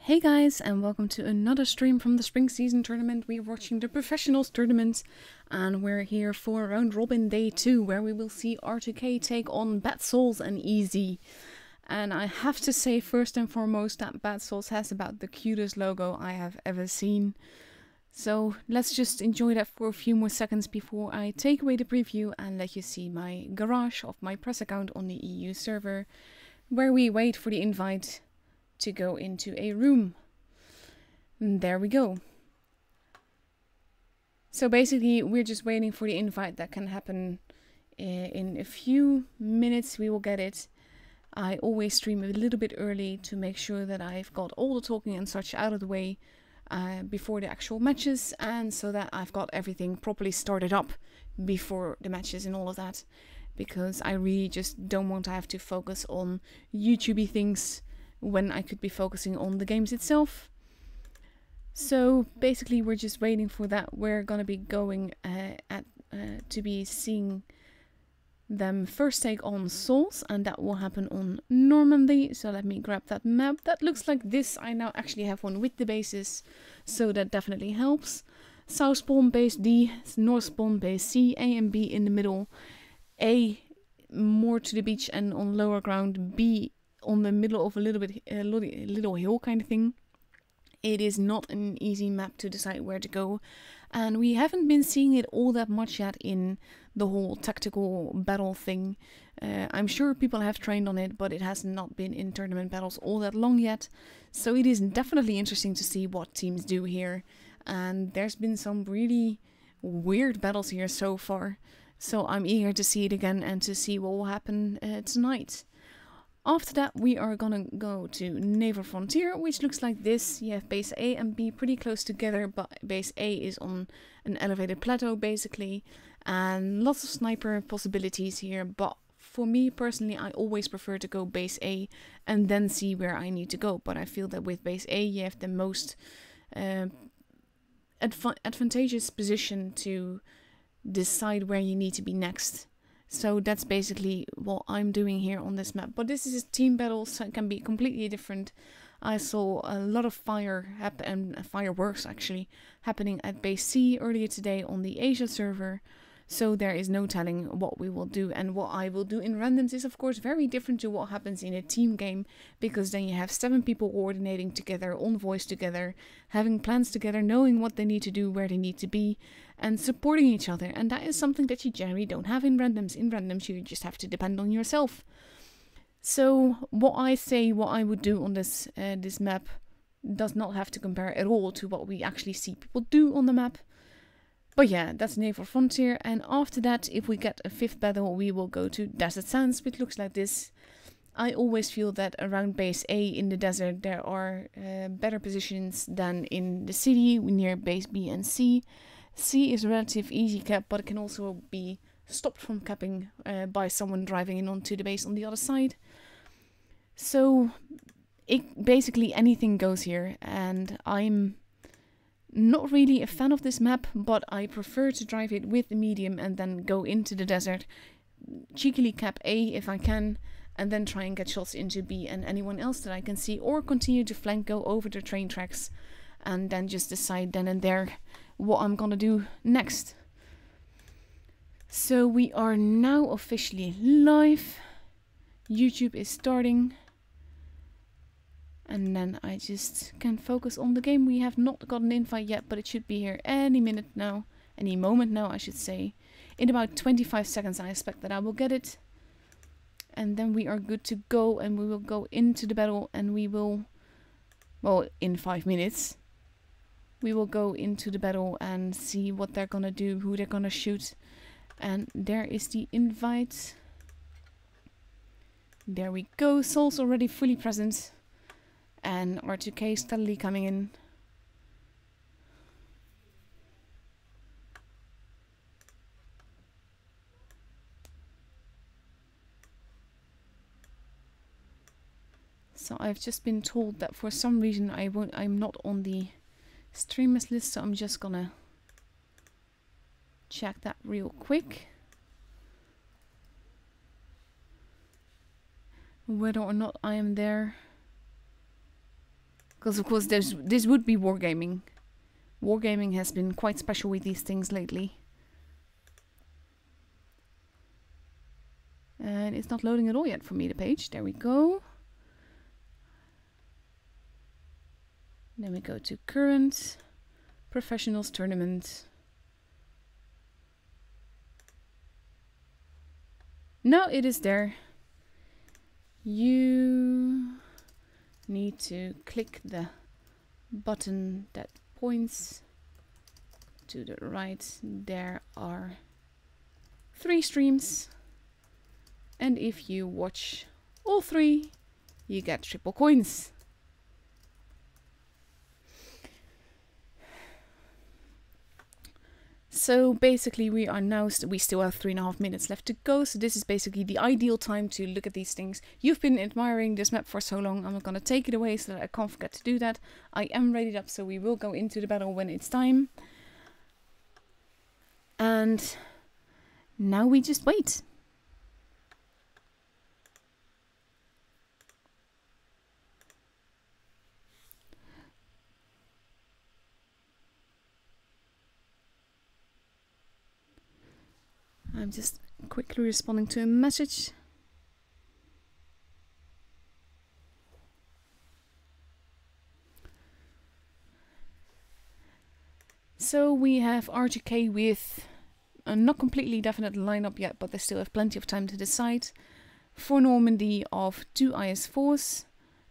Hey guys, and welcome to another stream from the spring season tournament. We're watching the professionals tournament, and we're here for round robin day 2, where we will see R2K take on Bad Souls and Easy. And I have to say first and foremost that Bad Souls has about the cutest logo I have ever seen. So let's just enjoy that for a few more seconds before I take away the preview and let you see my garage of my press account on the EU server, where we wait for the invite to go into a room. And there we go. So basically we're just waiting for the invite that can happen in a few minutes. We will get it. I always stream a little bit early to make sure that I've got all the talking and such out of the way before the actual matches, and so that I've got everything properly started up before the matches and all of that, because I really just don't want to have to focus on YouTubey things when I could be focusing on the games itself. So basically we're just waiting for that. We're gonna be going to be seeing them first take on Souls, and that will happen on Normandy. So let me grab that map. That looks like this. I now actually have one with the bases, so that definitely helps. South spawn base D, North spawn base C, A and B in the middle, A more to the beach and on lower ground, B on the middle of a little hill kind of thing. It is not an easy map to decide where to go, and we haven't been seeing it all that much yet in the whole tactical battle thing. I'm sure people have trained on it, but it has not been in tournament battles all that long yet, so it is definitely interesting to see what teams do here. And there's been some really weird battles here so far, so I'm eager to see it again and to see what will happen tonight. After that, we are gonna go to Naval Frontier, which looks like this. You have base A and B pretty close together, but base A is on an elevated plateau basically, and lots of sniper possibilities here. But for me personally, I always prefer to go base A and then see where I need to go. But I feel that with base A, you have the most advantageous position to decide where you need to be next. So that's basically what I'm doing here on this map. But this is a team battle, so it can be completely different. I saw a lot of fireworks actually happening at base C earlier today on the Asia server. So there is no telling what we will do, and what I will do in randoms is of course very different to what happens in a team game, because then you have 7 people coordinating together, on voice together, having plans together, knowing what they need to do, where they need to be, and supporting each other. And that is something that you generally don't have in randoms. In randoms you just have to depend on yourself. So what I would do on this this map does not have to compare at all to what we actually see people do on the map. But yeah, that's Naval Frontier, and after that, if we get a 5th battle, we will go to Desert Sands, which looks like this. I always feel that around base A in the desert there are better positions than in the city near base B and C. C is relative easy cap, but it can also be stopped from capping by someone driving in onto the base on the other side. So basically anything goes here, and I'm not really a fan of this map, but I prefer to drive it with the medium and then go into the desert, cheekily cap A if I can, and then try and get shots into B and anyone else that I can see, or continue to flank, go over the train tracks, and then just decide then and there what I'm gonna do next. So we are now officially live. YouTube is starting. And then I just can focus on the game. We have not got an invite yet, but it should be here any minute now. Any moment now, I should say. In about 25 seconds, I expect that I will get it. And then we are good to go, and we will go into the battle, and we will, well, in 5 minutes, we will go into the battle and see what they're gonna do, who they're gonna shoot. And there is the invite. There we go. Soul's already fully present. And R2K steadily coming in. So I've just been told that for some reason I'm not on the streamers list, so I'm just gonna check that real quick. Whether or not I am there. Because of course this would be wargaming. Wargaming has been quite special with these things lately. And it's not loading at all yet for me, the page. There we go. Then we go to current, professionals tournament. No, it is there. You need to click the button that points to the right. There are 3 streams. And if you watch all 3, you get triple coins. So basically we are now, we still have 3.5 minutes left to go. So this is basically the ideal time to look at these things. You've been admiring this map for so long. I'm not going to take it away so that I can't forget to do that. I am readied up, so we will go into the battle when it's time. And now we just wait. I'm just quickly responding to a message. So we have R2K with a not completely definite lineup yet, but they still have plenty of time to decide. For Normandy of 2 IS-4s,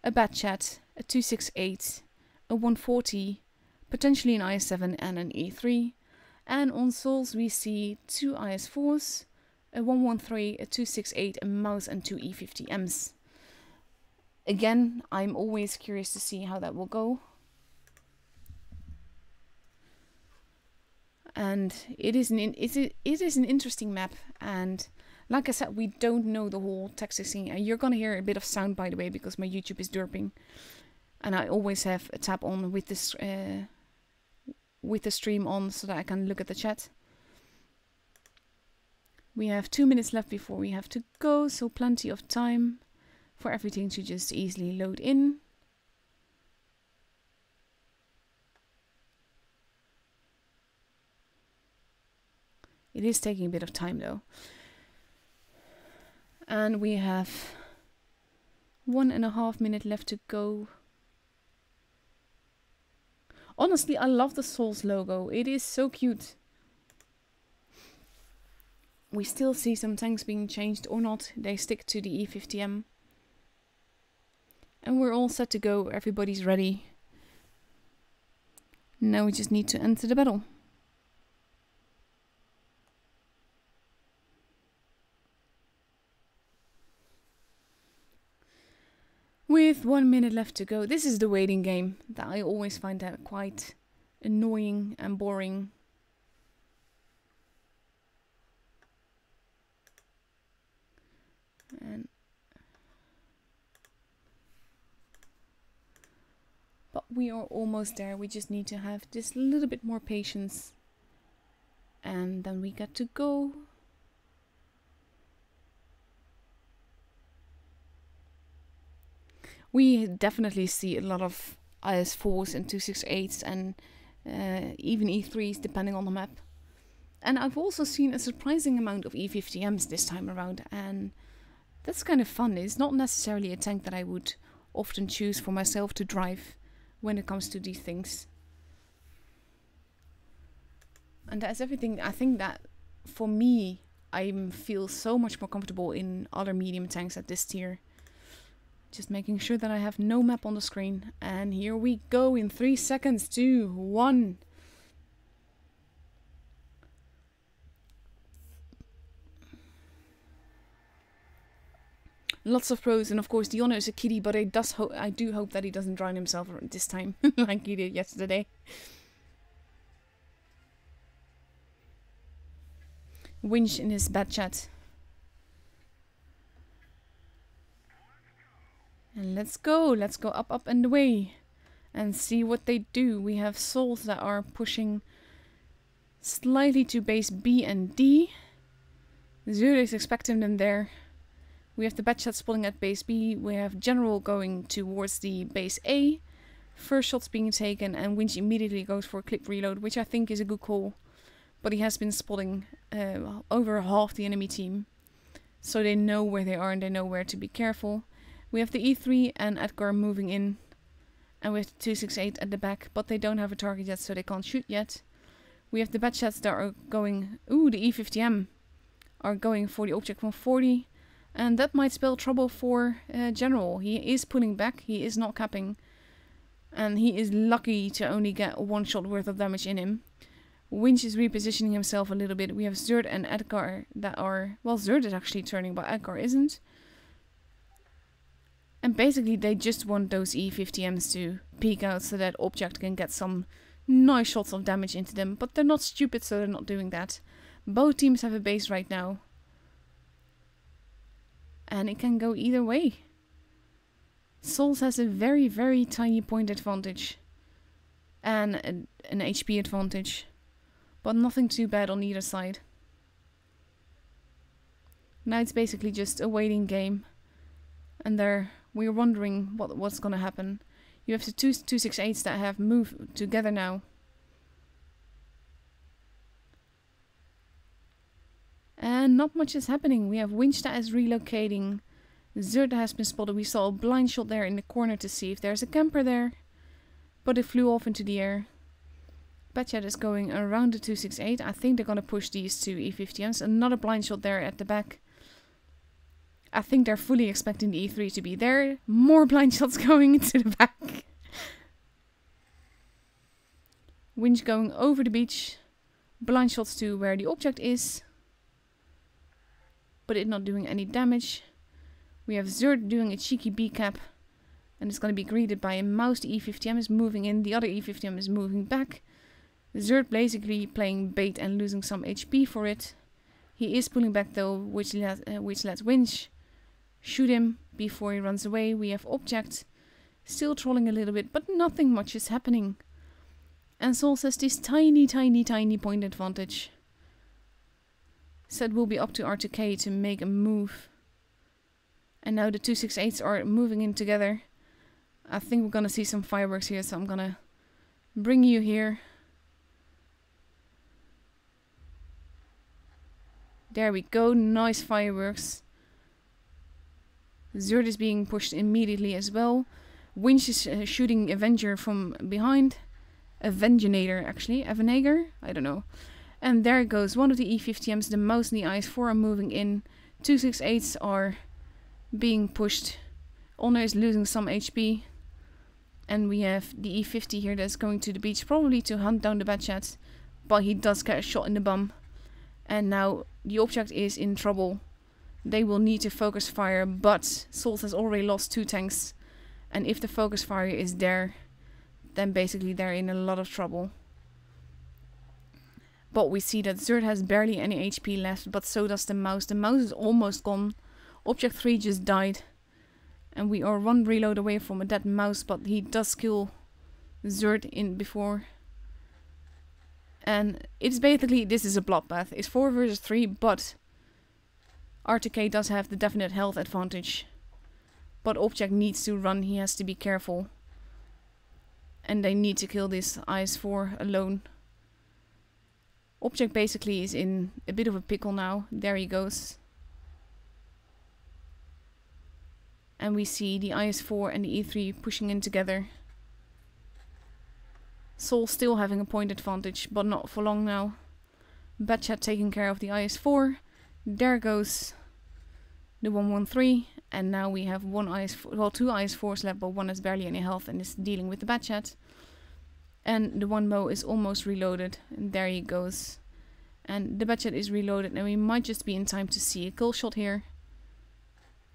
a Bat Chat, a 268, a 140, potentially an IS-7 and an E3. And on Souls we see 2 IS-4s, a 113, a 268, a mouse and 2 E50Ms. Again, I'm always curious to see how that will go. And it is an interesting map, and like I said, we don't know the whole tactics scene. And you're gonna hear a bit of sound, by the way, because my YouTube is derping, and I always have a tab on with this with the stream on so that I can look at the chat. We have 2 minutes left before we have to go, so plenty of time for everything to just easily load in. It is taking a bit of time though. And we have 1.5 minutes left to go. Honestly, I love the Souls logo. It is so cute. We still see some tanks being changed or not. They stick to the E50M. And we're all set to go. Everybody's ready. Now we just need to enter the battle. With 1 minute left to go. This is the waiting game that I always find that quite annoying and boring. But we are almost there. We just need to have just a little bit more patience. And then we get to go. We definitely see a lot of IS-4s and 268s and even E3s depending on the map. And I've also seen a surprising amount of E50Ms this time around, and that's kind of fun. It's not necessarily a tank that I would often choose for myself to drive when it comes to these things. And that's everything. I think that for me, I feel so much more comfortable in other medium tanks at this tier. Just making sure that I have no map on the screen. And here we go in 3 seconds, 2, 1. Lots of pros, and of course the honor is a kitty, but I do hope that he doesn't drown himself this time, like he did yesterday. Winch in his bad chat. And let's go up, up and away, and see what they do. We have souls that are pushing slightly to base B and D. Zero is expecting them there. We have the Batchat spawning at base B. We have General going towards the base A. First shot's being taken and Winch immediately goes for a clip reload, which I think is a good call. But he has been spotting over half the enemy team. So they know where they are and they know where to be careful. We have the E3 and Edgar moving in. And we have the 268 at the back, but they don't have a target yet, so they can't shoot yet. We have the Batchats that are going... Ooh, the E50M are going for the object 140. And that might spell trouble for General. He is pulling back, he is not capping. And he is lucky to only get one shot worth of damage in him. Winch is repositioning himself a little bit. We have Zerd and Edgar that are... Well, Zerd is actually turning, but Edgar isn't. And basically they just want those E50Ms to peek out so that object can get some nice shots of damage into them. But they're not stupid, so they're not doing that. Both teams have a base right now. And it can go either way. Souls has a very, very tiny point advantage. And an HP advantage. But nothing too bad on either side. Now it's basically just a waiting game. And we're wondering what's gonna happen. You have the 268s that have moved together now. And not much is happening. We have Winch that is relocating. Zerd has been spotted. We saw a blind shot there in the corner to see if there's a camper there. But it flew off into the air. Batchat is going around the 268. I think they're going to push these two E50Ms. Another blind shot there at the back. I think they're fully expecting the E3 to be there. More blind shots going into the back. Winch going over the beach. Blind shots to where the object is. But it not doing any damage. We have Zerd doing a cheeky B-cap. And it's going to be greeted by a mouse. The E50M is moving in. The other E50M is moving back. Zerd basically playing bait and losing some HP for it. He is pulling back though, which lets Winch shoot him before he runs away. We have Object still trolling a little bit, but nothing much is happening. And Soul has this tiny point advantage. So it will be up to R2K to make a move. And now the 268s are moving in together. I think we're gonna see some fireworks here, so I'm gonna bring you here. There we go, nice fireworks. Zerd is being pushed immediately as well. Winch is shooting Avenger from behind. Avengenator, actually. Avenager? I don't know. And there goes one of the E50Ms. The mouse and the IS-4 are moving in. 268s are being pushed. Honor is losing some HP. And we have the E50 here that's going to the beach, probably to hunt down the Batchat. But he does get a shot in the bum. And now the object is in trouble. They will need to focus fire, but Souls has already lost 2 tanks. And if the focus fire is there, then basically they're in a lot of trouble. But we see that Zerd has barely any HP left, but so does the mouse. The mouse is almost gone. Object 3 just died. And we are 1 reload away from a dead mouse, but he does kill Zerd in before. And it's basically, this is a bloodbath. It's 4 versus 3, but R2K does have the definite health advantage. But Object needs to run, he has to be careful. And they need to kill this IS-4 alone. Object basically is in a bit of a pickle now. There he goes. And we see the IS-4 and the E3 pushing in together. Soul still having a point advantage, but not for long now. Batchat taking care of the IS-4. There goes the 113. And now we have 2 IS-4s left, but one has barely any health and is dealing with the Batchat. And the 1 Mo is almost reloaded. And there he goes. And the Batchat is reloaded, and we might just be in time to see a kill shot here.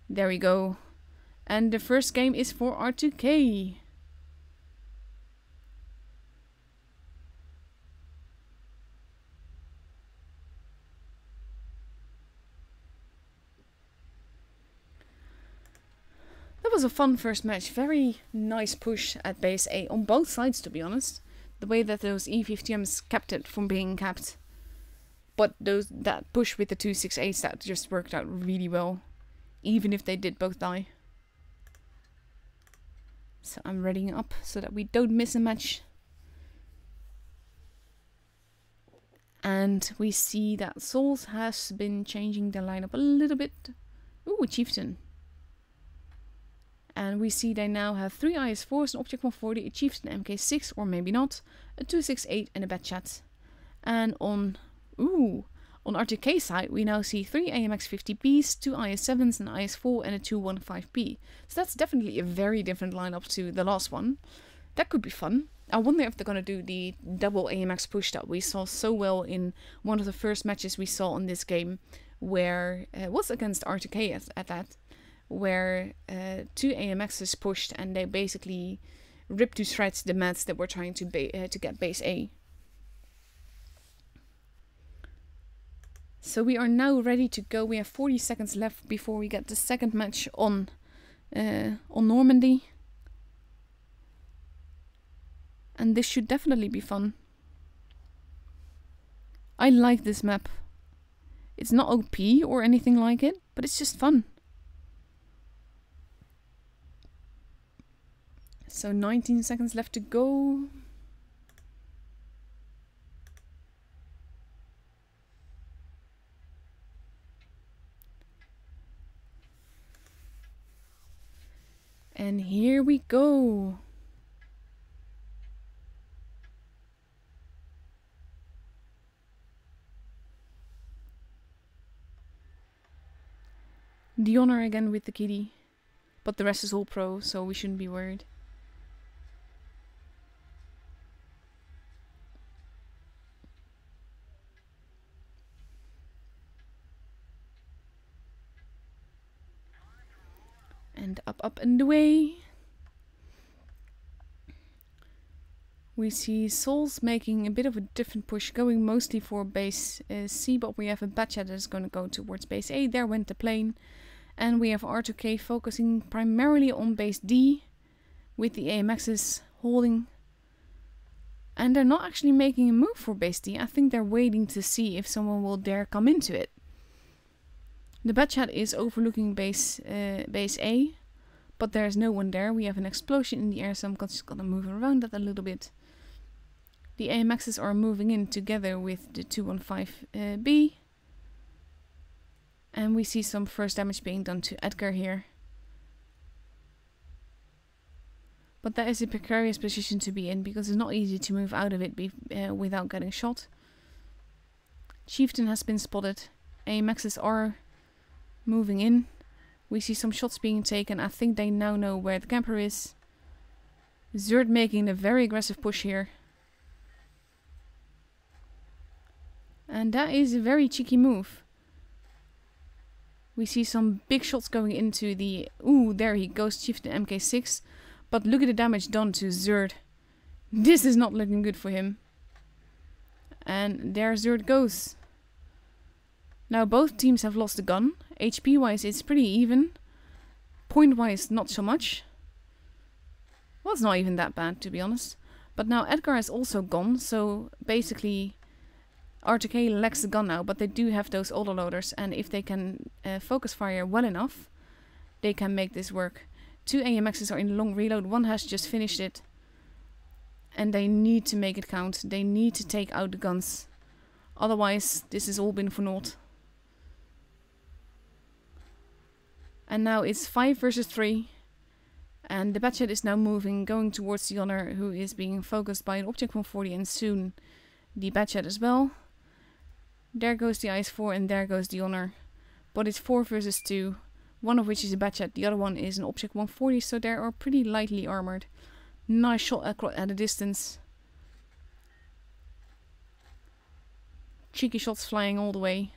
There we go. And the first game is for R2K. That was a fun first match. Very nice push at base A on both sides, to be honest. The way that those E50Ms kept it from being capped. But that push with the 268s, that just worked out really well. Even if they did both die. So I'm readying up so that we don't miss a match. And we see that Souls has been changing the lineup a little bit. Ooh, Chieftain. And we see they now have 3 IS-4s, an Object 140, a Chieftain MK6, or maybe not, a 268 and a Batchat. And on R2K side, we now see 3 AMX-50Bs, 2 IS-7s, an IS-4, and a 215B. So that's definitely a very different lineup to the last one. That could be fun. I wonder if they're going to do the double AMX push that we saw so well in one of the first matches we saw in this game, where it was against R2K at that, where 2 AMXs pushed and they basically ripped to shreds the mats that were trying to get base A. So we are now ready to go. We have 40 seconds left before we get the second match on Normandy. And this should definitely be fun. I like this map. It's not OP or anything like it, but it's just fun. So 19 seconds left to go. And here we go. The honor again with the kitty, but the rest is all pro, so we shouldn't be worried. And up and away. We see Souls making a bit of a different push, going mostly for base C, but we have a Batchat that is going to go towards base A. There went the plane. And we have R2K focusing primarily on base D, with the AMXs holding. And they're not actually making a move for base D. I think they're waiting to see if someone will dare come into it. The Batchat is overlooking base A, but there's no one there. We have an explosion in the air, so I'm just gonna move around that a little bit. The AMXs are moving in together with the 215B. And we see some first damage being done to Edgar here. But that is a precarious position to be in, because it's not easy to move out of it without getting shot. Chieftain has been spotted. AMXs are moving in. We see some shots being taken. I think they now know where the camper is. Zerd making a very aggressive push here. And that is a very cheeky move. We see some big shots going into the... Ooh, there he goes, Chieftain MK6. But look at the damage done to Zerd. This is not looking good for him. And there Zerd goes. Now both teams have lost the gun. HP wise it's pretty even. Point wise not so much. Well, it's not even that bad, to be honest. But now Edgar is also gone, so basically R2K lacks the gun now, but they do have those autoloaders, and if they can focus fire well enough, they can make this work. 2 AMXs are in long reload, one has just finished it. And they need to make it count. They need to take out the guns. Otherwise, this has all been for naught. And now it's 5 versus 3. And the Batchat is now moving, going towards the Honor, who is being focused by an Object 140, and soon the Batchat as well. There goes the IS-4 and there goes the Honor. But it's 4 versus 2. One of which is a Batchat, the other one is an Object 140, so they are pretty lightly armored. Nice shot at a distance. Cheeky shots flying all the way.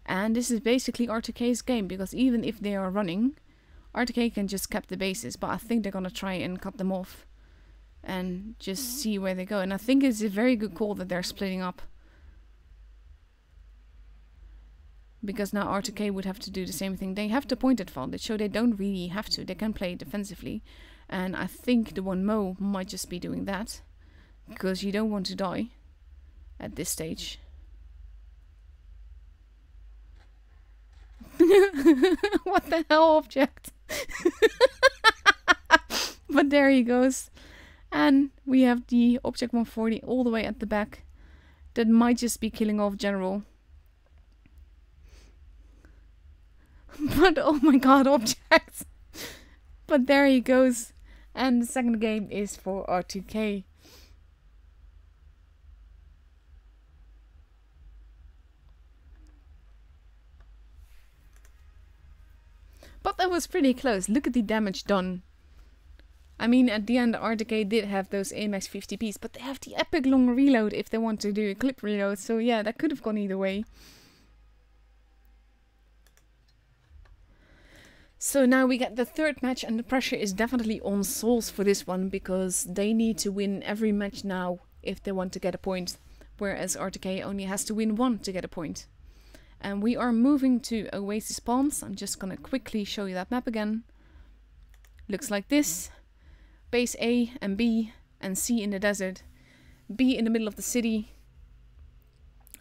And this is basically R2K's game, because even if they are running, R2K can just cap the bases, but I think they're gonna try and cut them off and just see where they go. And I think it's a very good call that they're splitting up, because now R2K would have to do the same thing. They have to point advantage, so they don't really have to. They can play defensively, and I think the one Mo might just be doing that, because you don't want to die at this stage. What the hell, object? But there he goes. And we have the Object 140 all the way at the back. That might just be killing off General. But oh my god, objects! But there he goes. And the second game is for R2K. But that was pretty close. Look at the damage done. I mean, at the end, R2K did have those AMX 50Ps, but they have the epic long reload if they want to do a clip reload. So yeah, that could have gone either way. So now we get the third match, and the pressure is definitely on Souls for this one, because they need to win every match now if they want to get a point, whereas R2K only has to win one to get a point. And we are moving to Oasis Palms. I'm just gonna quickly show you that map again. Looks like this. Base A and B and C in the desert. B in the middle of the city.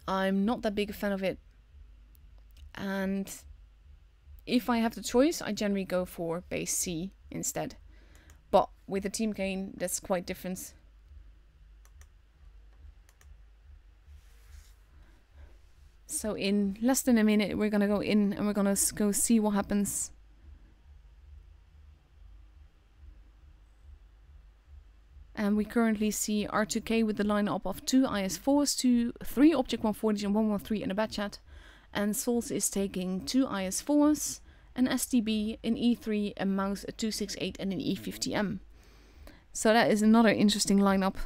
I'm not that big a fan of it. And if I have the choice, I generally go for base C instead. But with the team gain, that's quite different. So in less than a minute, we're gonna go in and we're gonna go see what happens. And we currently see R2K with the lineup of 2 IS4s, 3 Object 140s and 113 in a bat chat. And Souls is taking 2 IS4s, an STB, an E3, a mouse, a 268 and an E50M. So that is another interesting lineup.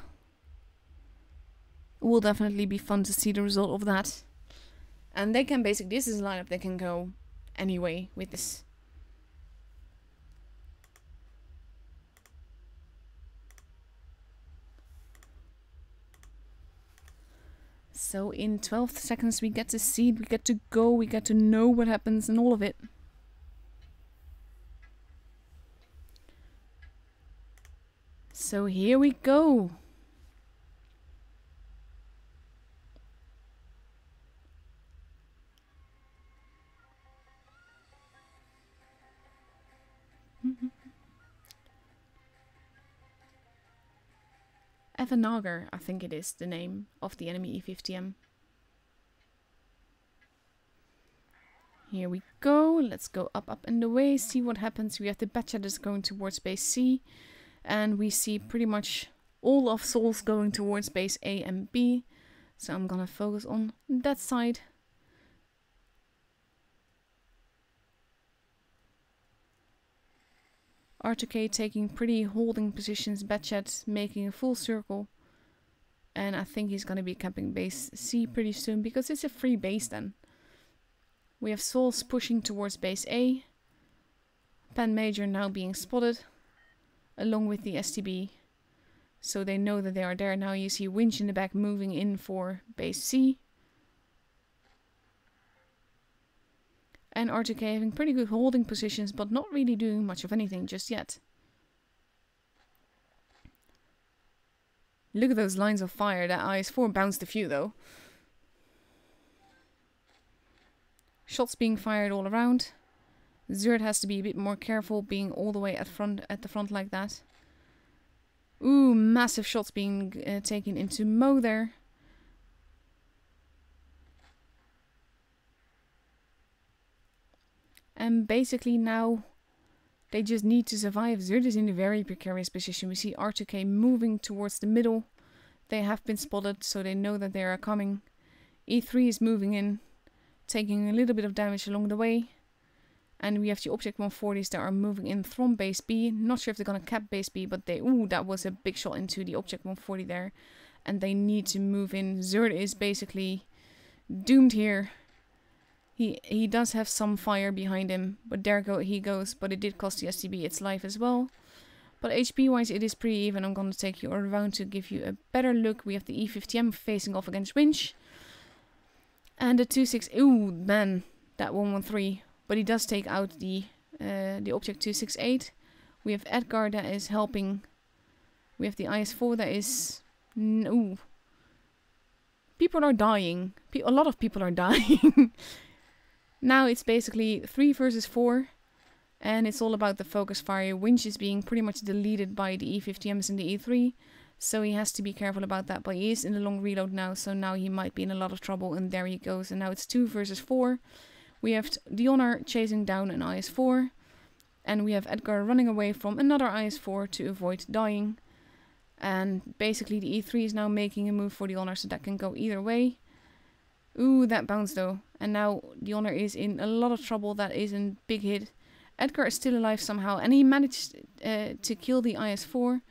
It will definitely be fun to see the result of that. And they can basically, this is a lineup they can go anyway with this. So in 12 seconds we get to see, we get to go, we get to know what happens and all of it. So here we go. Evanagar, I think it is the name of the enemy E50M. Here we go. Let's go up, up and away, see what happens. We have the Batcha that's going towards base C. And we see pretty much all of Souls going towards base A and B. So I'm gonna focus on that side. R2K taking pretty holding positions, Batchat making a full circle. And I think he's going to be camping base C pretty soon, because it's a free base then. We have Souls pushing towards base A. Pan Major now being spotted, along with the STB. So they know that they are there. Now you see Winch in the back moving in for base C. And R2K having pretty good holding positions, but not really doing much of anything just yet. Look at those lines of fire. That IS-4 bounced a few though. Shots being fired all around. Zerd has to be a bit more careful being all the way at the front like that. Ooh, massive shots being taken into Mo there. And basically now they just need to survive. Zerd is in a very precarious position. We see R2K moving towards the middle. They have been spotted, so they know that they are coming. E3 is moving in, taking a little bit of damage along the way. And we have the Object 140s that are moving in from base B. Not sure if they're going to cap base B, but they... Ooh, that was a big shot into the Object 140 there. And they need to move in. Zerd is basically doomed here. He does have some fire behind him, but there he goes. But it did cost the STB its life as well. But HP wise it is pretty even. I'm going to take you around to give you a better look. We have the E50M facing off against Winch. And the 26... Ooh, man, that 113. But he does take out the Object 268. We have Edgar that is helping. We have the IS-4 that is... Ooh. People are dying. A lot of people are dying. Now it's basically 3 versus 4. And it's all about the focus fire. Winch is being pretty much deleted by the E50Ms and the E3. So he has to be careful about that. But he is in a long reload now. So now he might be in a lot of trouble. And there he goes. And now it's 2 versus 4. We have the Honor chasing down an IS-4. And we have Edgar running away from another IS-4 to avoid dying. And basically the E3 is now making a move for the Honor. So that can go either way. Ooh, that bounced though. And now the Honor is in a lot of trouble. That is a big hit. Edgar is still alive somehow, and he managed to kill the IS-4.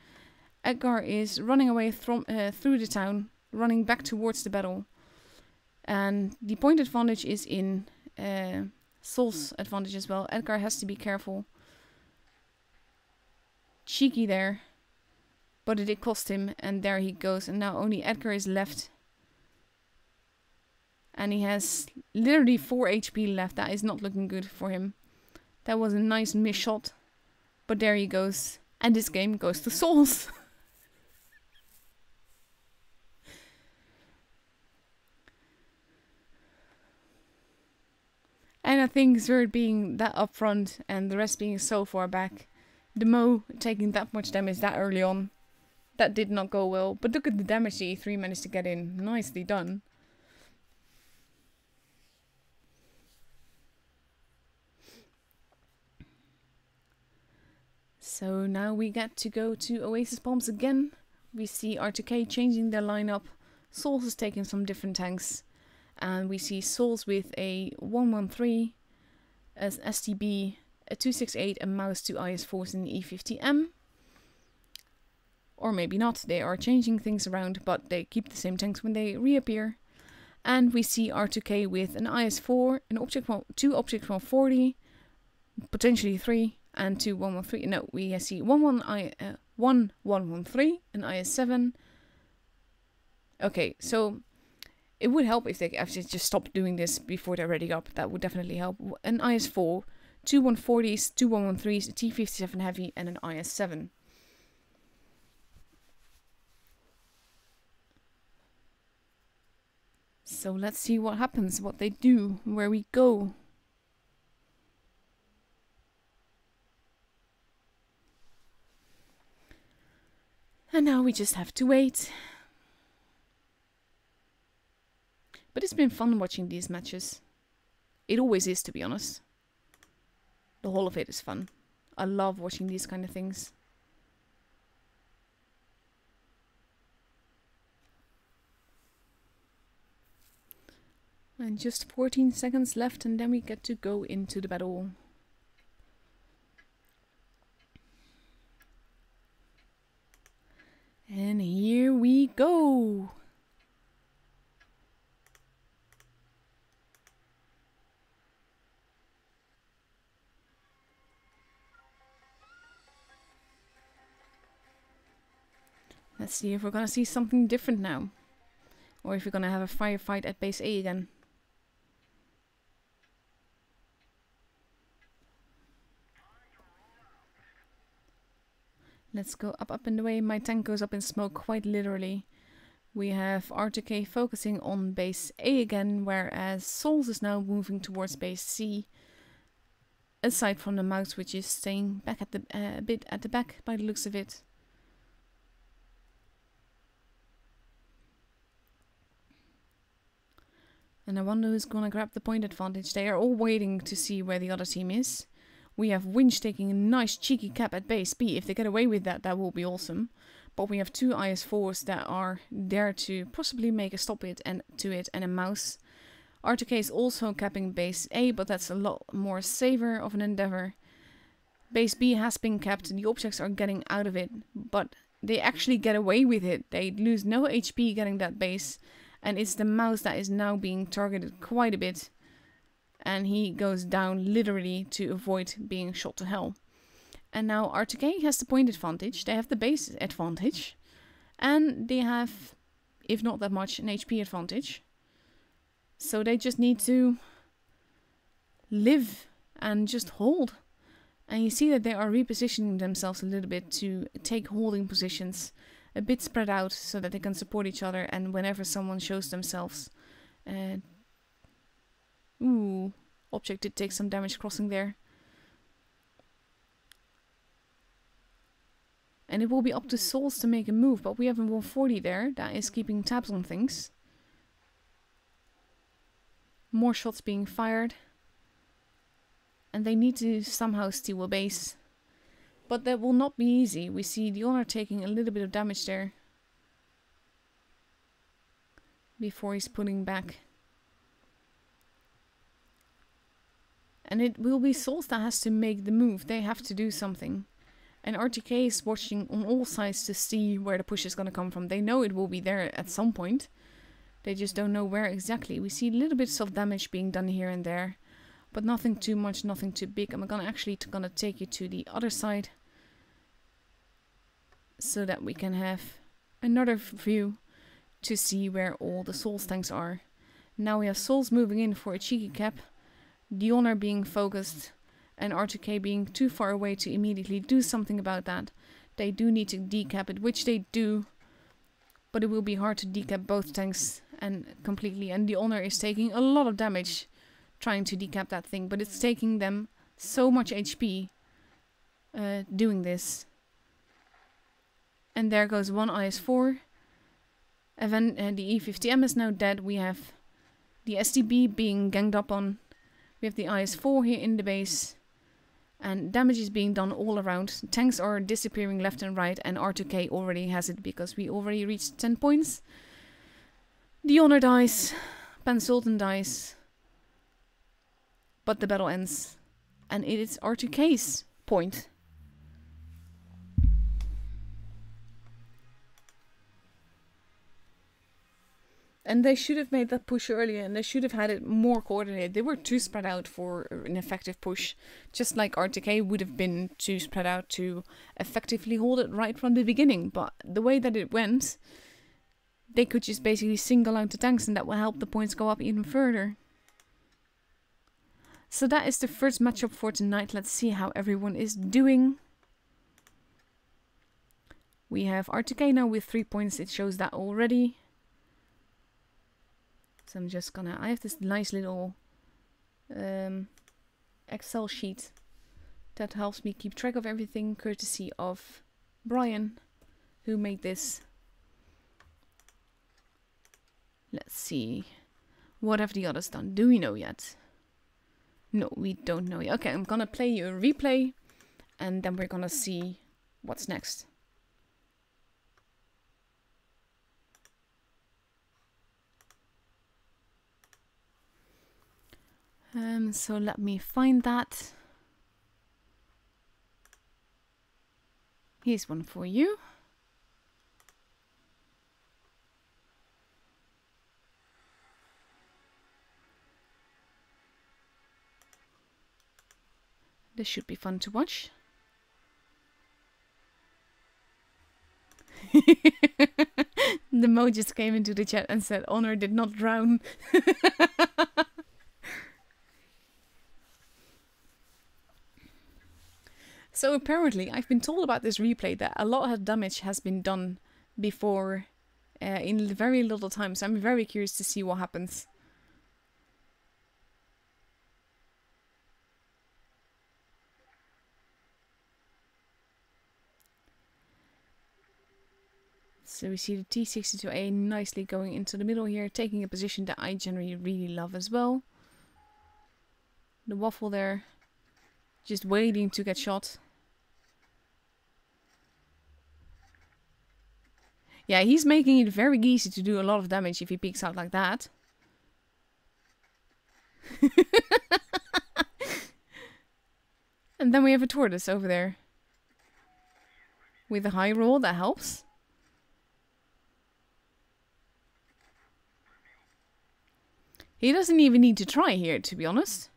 Edgar is running away through the town, running back towards the battle. And the point advantage is in Sol's advantage as well. Edgar has to be careful. Cheeky there. But it did cost him, and there he goes. And now only Edgar is left. And he has literally 4 HP left. That is not looking good for him. That was a nice miss shot. But there he goes. And this game goes to Souls. And I think Zerd being that up front and the rest being so far back. The Mo taking that much damage that early on. That did not go well. But look at the damage the E3 managed to get in. Nicely done. So now we get to go to Oasis Palms again. We see R2K changing their lineup. Souls is taking some different tanks. And we see Souls with a 113, as STB, a 268, a Mouse, 2 IS-4s and E50M. Or maybe not, they are changing things around, but they keep the same tanks when they reappear. And we see R2K with an IS-4, two Object 140, potentially 3. And 2 113. No, we see 113, an IS-7. Okay, so it would help if they actually just stopped doing this before they're ready up. That would definitely help. An IS-4, 2 140s, 2 113s, a T-57 Heavy, and an IS-7. So let's see what happens, what they do, where we go. And now we just have to wait. But it's been fun watching these matches. It always is, to be honest. The whole of it is fun. I love watching these kind of things. And just 14 seconds left and then we get to go into the battle. And here we go. Let's see if we're gonna see something different now. Or if we're gonna have a firefight at base A again. Let's go up and away. My tank goes up in smoke quite literally. We have R2K focusing on base A again, whereas Souls is now moving towards base C. Aside from the Mouse, which is staying back at the a bit at the back by the looks of it. And I wonder who's gonna grab the point advantage. They are all waiting to see where the other team is. We have Winch taking a nice cheeky cap at base B. If they get away with that, that will be awesome. But we have 2 IS-4s that are there to possibly make a stop to it and a Mouse. R2K is also capping base A, but that's a lot more safer of an endeavor. Base B has been capped, the objects are getting out of it, but they actually get away with it. They lose no HP getting that base, and it's the Mouse that is now being targeted quite a bit. And he goes down literally to avoid being shot to hell. And now R2K has the point advantage. They have the base advantage. And they have, if not that much, an HP advantage. So they just need to live and just hold. And you see that they are repositioning themselves a little bit to take holding positions. A bit spread out so that they can support each other. And whenever someone shows themselves... Ooh, object did take some damage crossing there. And it will be up to Souls to make a move, but we have a 140 there that is keeping tabs on things. More shots being fired. And they need to somehow steal a base. But that will not be easy. We see the Honor taking a little bit of damage there. Before he's pulling back. And it will be Souls that has to make the move. They have to do something. And R2K is watching on all sides to see where the push is going to come from. They know it will be there at some point. They just don't know where exactly. We see a little bit of damage being done here and there. But nothing too much, nothing too big. I'm actually gonna take you to the other side. So that we can have another view to see where all the Souls tanks are. Now we have Souls moving in for a cheeky cap. The Honor being focused. And R2K being too far away to immediately do something about that. They do need to decap it, which they do. But it will be hard to decap both tanks and completely. And the Honor is taking a lot of damage trying to decap that thing. But it's taking them so much HP doing this. And there goes one IS-4. And then the E50M is now dead. We have the STB being ganged up on. We have the IS-4 here in the base. And damage is being done all around. Tanks are disappearing left and right. And R2K already has it because we already reached 10 points. The Honor dies. Pan Sultan dies. But the battle ends. And it is R2K's point. And they should have made that push earlier, and they should have had it more coordinated. They were too spread out for an effective push, just like R2K would have been too spread out to effectively hold it right from the beginning. But the way that it went, they could just basically single out the tanks, and that will help the points go up even further. So that is the first matchup for tonight. Let's see how everyone is doing. We have R2K now with 3 points. It shows that already. So I'm just gonna... I have this nice little Excel sheet that helps me keep track of everything, courtesy of Brian, who made this. Let's see. What have the others done? Do we know yet? No, we don't know yet. Okay, I'm gonna play you a replay, and then we're gonna see what's next. So let me find that. Here's one for you. This should be fun to watch. The Mo just came into the chat and said Honor did not drown. So apparently, I've been told about this replay that a lot of damage has been done before in very little time. So I'm very curious to see what happens. So we see the T-62A nicely going into the middle here, taking a position that I generally really love as well. The waffle there, just waiting to get shot. Yeah, he's making it very easy to do a lot of damage if he peeks out like that. And then we have a tortoise over there. With a high roll, that helps. He doesn't even need to try here, to be honest.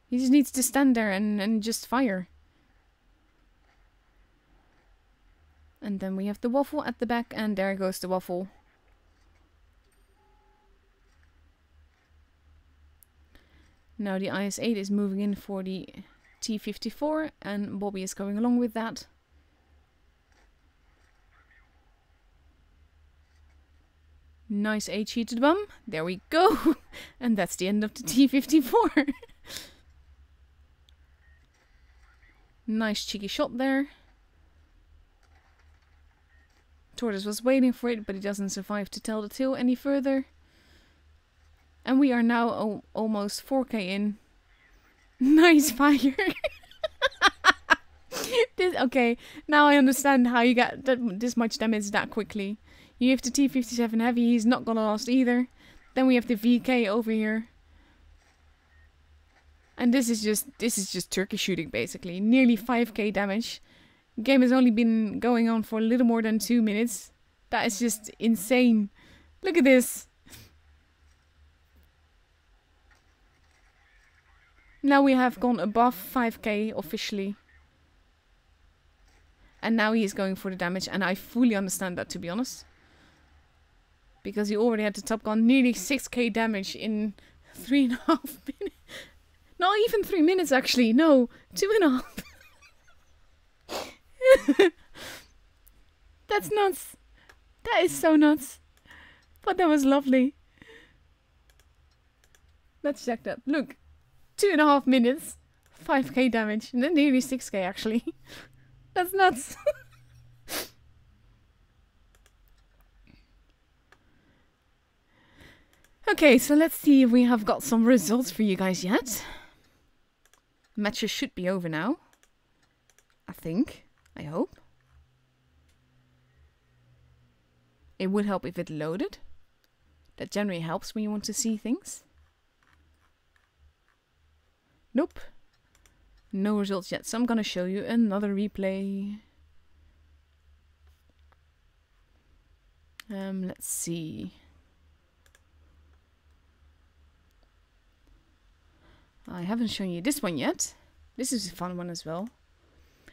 He just needs to stand there and just fire. And then we have the waffle at the back, and there goes the waffle. Now the IS-8 is moving in for the T-54, and Bobby is going along with that. Nice HE to the bum. There we go. And that's the end of the T-54. Nice cheeky shot there. Tortoise was waiting for it, but he doesn't survive to tell the tale any further. And we are now almost 4k in. Nice fire. Okay, now I understand how you get this much damage that quickly. You have the T-57 heavy, he's not gonna last either. Then we have the VK over here. And this is just turkey shooting basically. Nearly 5k damage. The game has only been going on for a little more than 2 minutes. That is just insane. Look at this. Now we have gone above 5k officially. And now he is going for the damage, and I fully understand that, to be honest. Because he already had the top gun, nearly 6k damage in 3.5 minutes. Not even 3 minutes actually, no, 2.5. That's nuts. That is so nuts. But that was lovely. Let's check that. Look, 2.5 minutes, 5k damage, and then nearly 6k actually. That's nuts. Okay, so let's see if we have got some results for you guys yet. Matches should be over now. I think. I hope. It would help if it loaded. That generally helps when you want to see things. Nope. No results yet, so I'm gonna show you another replay. Let's see. I haven't shown you this one yet. This is a fun one as well.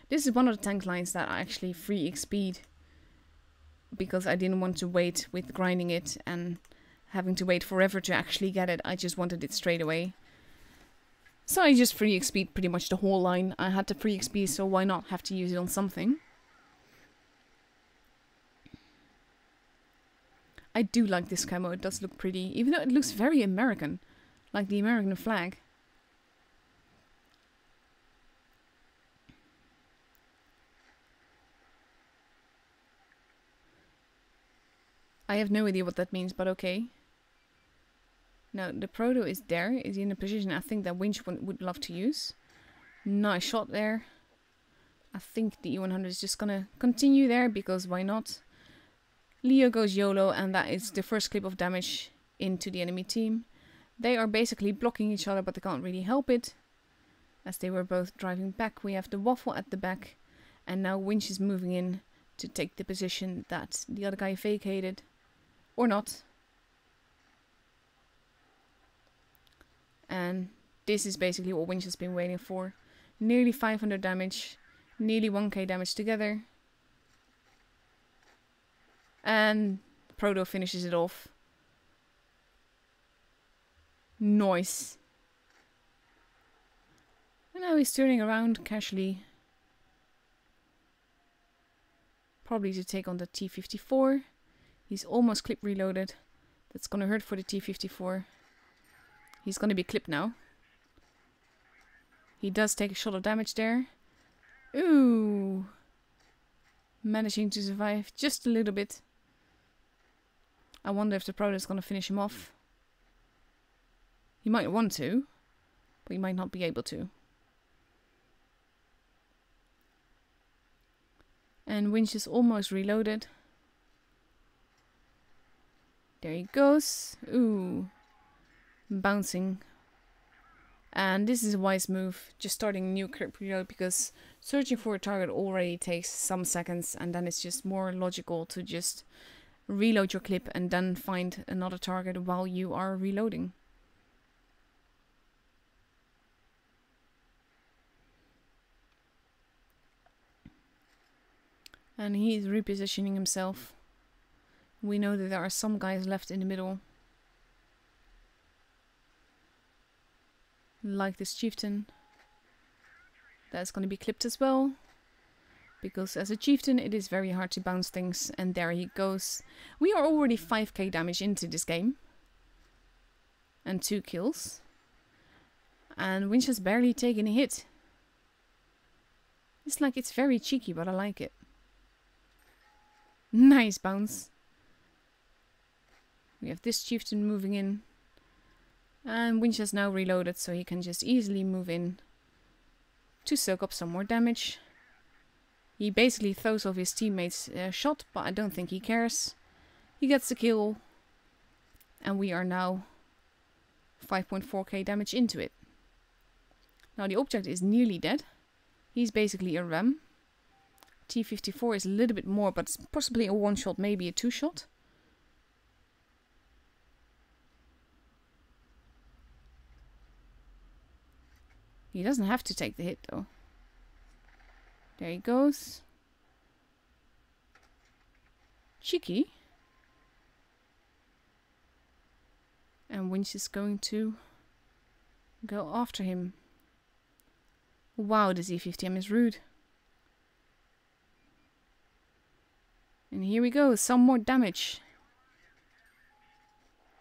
This is one of the tank lines that I actually free XP'd. Because I didn't want to wait with grinding it and having to wait forever to actually get it. I just wanted it straight away. So I just free XP'd pretty much the whole line. I had to free XP, so why not have to use it on something? I do like this camo, it does look pretty. Even though it looks very American. Like the American flag. I have no idea what that means, but okay. Now, the Proto is there. Is in a position I think that Winch would love to use. Nice shot there. I think the E100 is just gonna continue there, because why not? Leo goes YOLO, and that is the first clip of damage into the enemy team. They are basically blocking each other, but they can't really help it. As they were both driving back, we have the Waffle at the back. And now Winch is moving in to take the position that the other guy vacated. Or not. And this is basically what Winch has been waiting for. Nearly 500 damage. Nearly 1k damage together. And Proto finishes it off. Nice. And now he's turning around casually. Probably to take on the T-54. He's almost clip reloaded. That's gonna hurt for the T-54. He's gonna be clipped now. He does take a shot of damage there. Ooh. Managing to survive just a little bit. I wonder if the Proto is gonna finish him off. He might want to, but he might not be able to. And Winch is almost reloaded. There he goes. Ooh. Bouncing. And this is a wise move. Just starting a new clip reload, because searching for a target already takes some seconds, and then it's just more logical to just reload your clip and then find another target while you are reloading. And he is repositioning himself. We know that there are some guys left in the middle. Like this chieftain. That's going to be clipped as well. Because as a chieftain it is very hard to bounce things. And there he goes. We are already 5k damage into this game. And 2 kills. And Winch has barely taken a hit. It's like, it's very cheeky, but I like it. Nice bounce. We have this chieftain moving in. And Winch has now reloaded, so he can just easily move in to soak up some more damage. He basically throws off his teammate's shot, but I don't think he cares. He gets the kill. And we are now 5.4k damage into it. Now the object is nearly dead. He's basically a ram. T-54 is a little bit more, but it's possibly a one-shot, maybe a two-shot. He doesn't have to take the hit though. There he goes. Cheeky. And Winch is going to go after him. Wow, the Z50M is rude. And here we go, some more damage.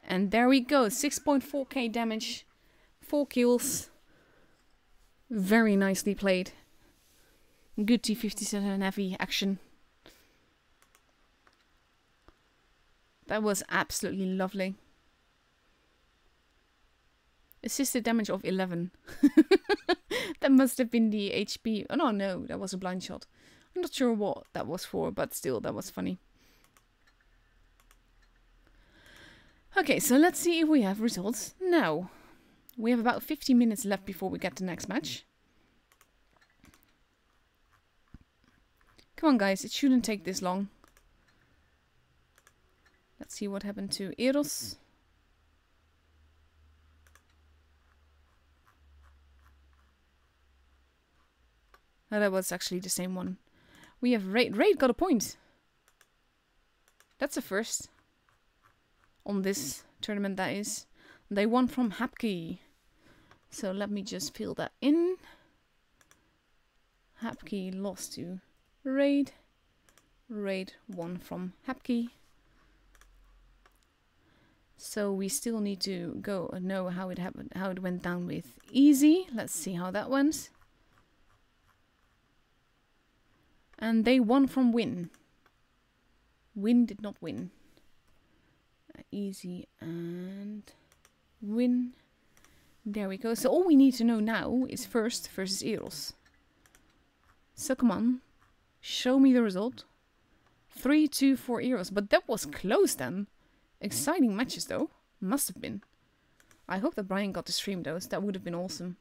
And there we go, 6.4k damage. 4 kills. Very nicely played. Good T-57 heavy action. That was absolutely lovely. Assisted damage of 11. That must have been the HP. Oh no, that was a blind shot. I'm not sure what that was for, but still, that was funny. Okay, so let's see if we have results now. We have about 50 minutes left before we get the next match. Come on guys, it shouldn't take this long. Let's see what happened to Eros. Oh, that was actually the same one. We have Raid. Raid got a point. That's a first. On this tournament, that is. They won from Hapke. So let me just fill that in. Hapke lost to Raid. Raid won from Hapke. So we still need to go and know how it happened, how it went down with Easy. Let's see how that went. And they won from Win. Win did not win. Easy and Win. There we go. So all we need to know now is first versus Eros. So come on. Show me the result. 3-2 for Eros. But that was close then. Exciting matches though. Must have been. I hope that Brian got to stream those. That would have been awesome.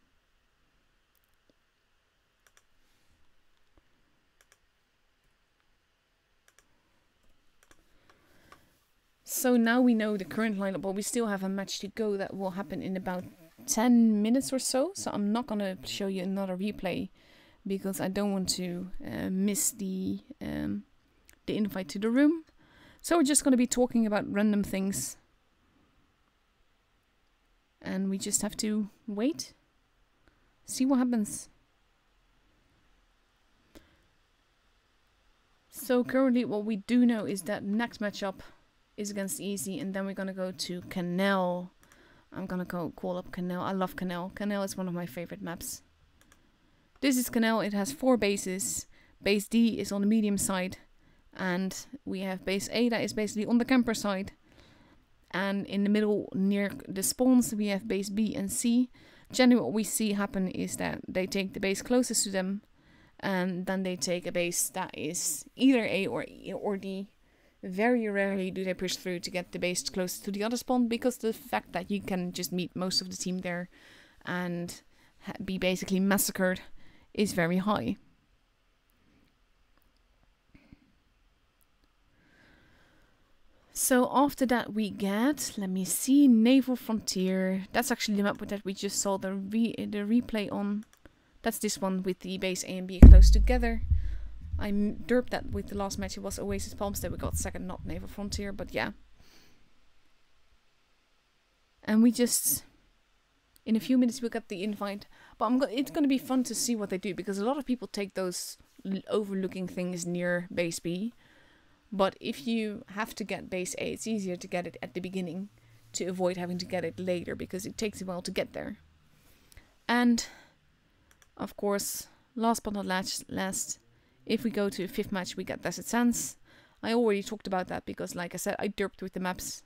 So now we know the current lineup, but we still have a match to go that will happen in about 10 minutes or so. So I'm not going to show you another replay because I don't want to miss the invite to the room. So we're just going to be talking about random things. And we just have to wait. See what happens. So currently what we do know is that next matchup is against Easy, and then we're gonna go to Canal. I'm gonna go call up Canal. I love Canal. Canal is one of my favorite maps. This is Canal. It has 4 bases. Base D is on the medium side, and we have base A that is basically on the camper side. And in the middle, near the spawns, we have base B and C. Generally, what we see happen is that they take the base closest to them, and then they take a base that is either A or D. Very rarely do they push through to get the base close to the other spawn, because the fact that you can just meet most of the team there and be basically massacred is very high. So after that we get, let me see, Naval Frontier. That's actually the map that we just saw the replay on. That's this one with the base A and B close together. I derped that with the last match. It was Oasis Palms that we got second, not Naval Frontier, but yeah. And we just, in a few minutes we'll get the invite. But it's going to be fun to see what they do, because a lot of people take those overlooking things near base B. But if you have to get base A, it's easier to get it at the beginning to avoid having to get it later, because it takes a while to get there. And, of course, last but not last, if we go to a 5th match, we get Desert Sands. I already talked about that because, like I said, I derped with the maps.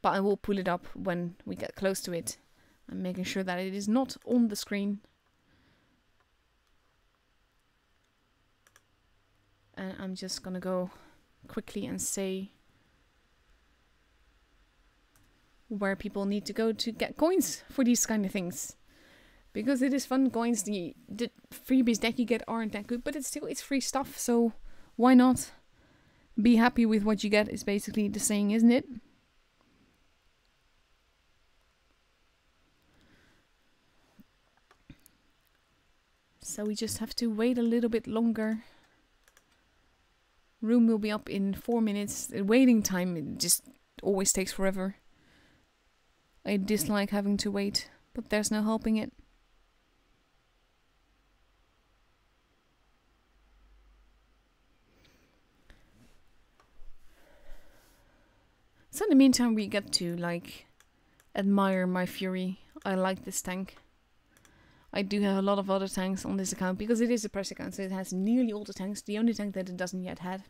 But I will pull it up when we get close to it. I'm making sure that it is not on the screen. And I'm just gonna go quickly and say where people need to go to get coins for these kind of things. Because it is fun coins. The freebies that you get aren't that good, but it's free stuff, so why not? Be happy with what you get is basically the saying, isn't it? So we just have to wait a little bit longer. Room will be up in 4 minutes. The waiting time, it just always takes forever. I dislike having to wait, but there's no helping it. So in the meantime, we get to, like, admire my Fury. I like this tank. I do have a lot of other tanks on this account because it is a press account, so it has nearly all the tanks. The only tank that it doesn't yet have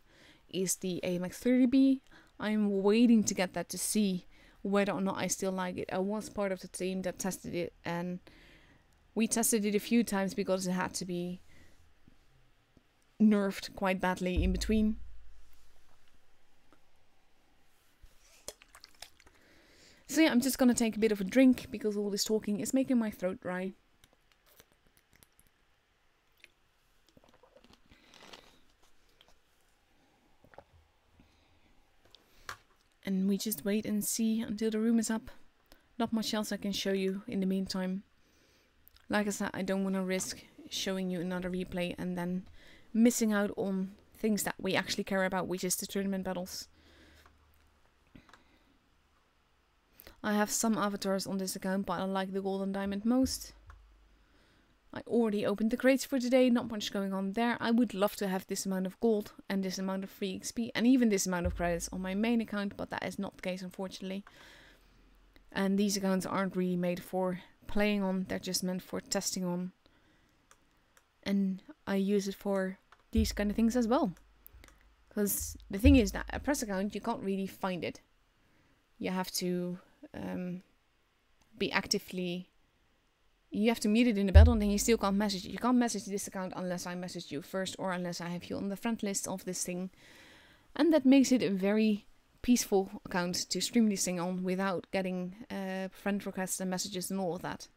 is the AMX 30B. I'm waiting to get that to see whether or not I still like it. I was part of the team that tested it, and we tested it a few times because it had to be nerfed quite badly in between. So yeah, I'm just gonna take a bit of a drink because all this talking is making my throat dry. And we just wait and see until the room is up. Not much else I can show you in the meantime. Like I said, I don't want to risk showing you another replay and then missing out on things that we actually care about, which is the tournament battles. I have some avatars on this account, but I like the gold and diamond most. I already opened the crates for today, not much going on there. I would love to have this amount of gold and this amount of free XP and even this amount of credits on my main account, but that is not the case, unfortunately. And these accounts aren't really made for playing on, they're just meant for testing on. And I use it for these kind of things as well. Because the thing is that a press account, you can't really find it. You have to be actively... You have to meet it in the battle and then you still can't message it. You can't message this account unless I message you first or unless I have you on the friend list of this thing. And that makes it a very peaceful account to stream this thing on without getting friend requests and messages and all of that.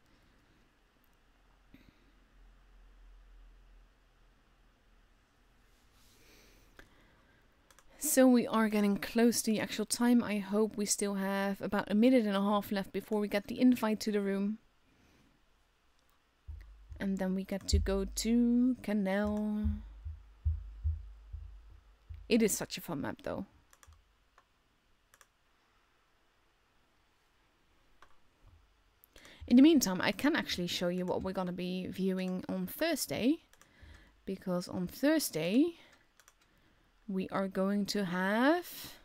So we are getting close to the actual time. I hope we still have about 1.5 minutes left before we get the invite to the room. And then we get to go to Canal. It is such a fun map though. In the meantime, I can actually show you what we're going to be viewing on Thursday. Because on Thursday, we are going to have...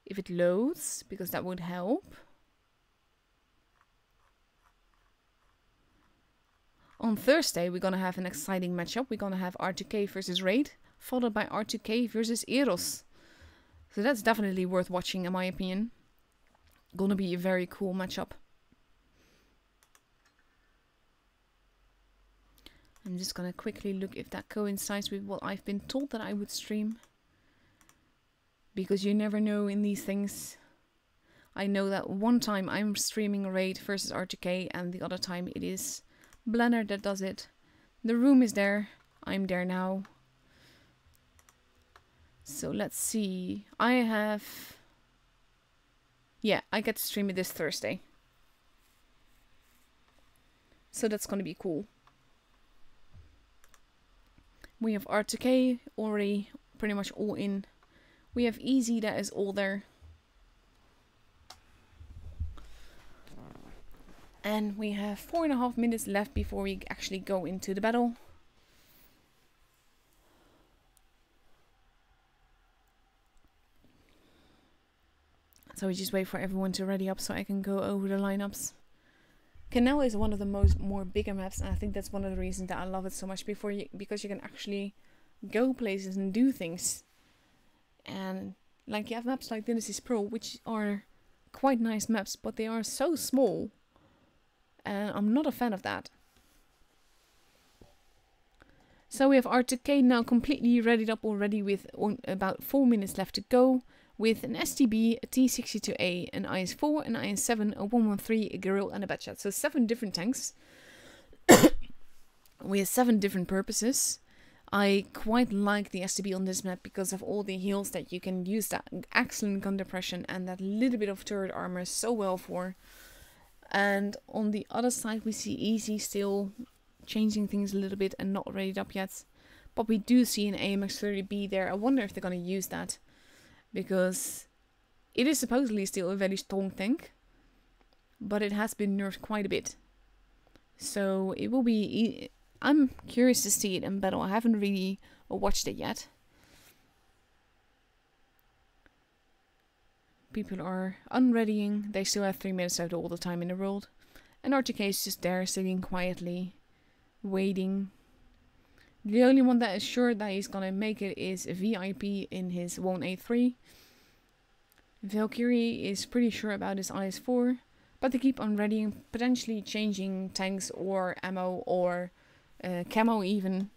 If it loads, because that would help. On Thursday, we're going to have an exciting matchup. We're going to have R2K versus Raid, followed by R2K versus Eros. So that's definitely worth watching, in my opinion. Gonna be a very cool matchup. I'm just gonna quickly look if that coincides with what I've been told that I would stream. Because you never know in these things. I know that one time I'm streaming Raid versus R2K and the other time it is Blender that does it. The room is there. I'm there now. So let's see. I get to stream it this Thursday. So that's gonna be cool. We have R2K already pretty much all in. We have Easy that is all there. And we have 4.5 minutes left before we actually go into the battle. So we just wait for everyone to ready up so I can go over the lineups. Canal is one of the more bigger maps, and I think that's one of the reasons that I love it so much. Because you can actually go places and do things. And like you have maps like Dynasties Pro, which are quite nice maps, but they are so small, and I'm not a fan of that. So we have R2K now completely readied up already with about 4 minutes left to go, with an STB, a T62A, an IS-4, an IS-7, a 113, a Guerrilla and a Batchat. So 7 different tanks with 7 different purposes. I quite like the STB on this map because of all the heals that you can use that excellent gun depression and that little bit of turret armor so well for. And on the other side we see Easy still changing things a little bit and not readied up yet. But we do see an AMX-30B there. I wonder if they're going to use that, because it is supposedly still a very strong tank, but it has been nerfed quite a bit. So it will be... I'm curious to see it in battle. I haven't really watched it yet. People are unreadying. They still have 3 minutes left all the time in the world. And R2K is just there sitting quietly, waiting. The only one that is sure that he's gonna make it is a VIP in his 183. Valkyrie is pretty sure about his IS-4, but they keep on readying, potentially changing tanks or ammo or camo even,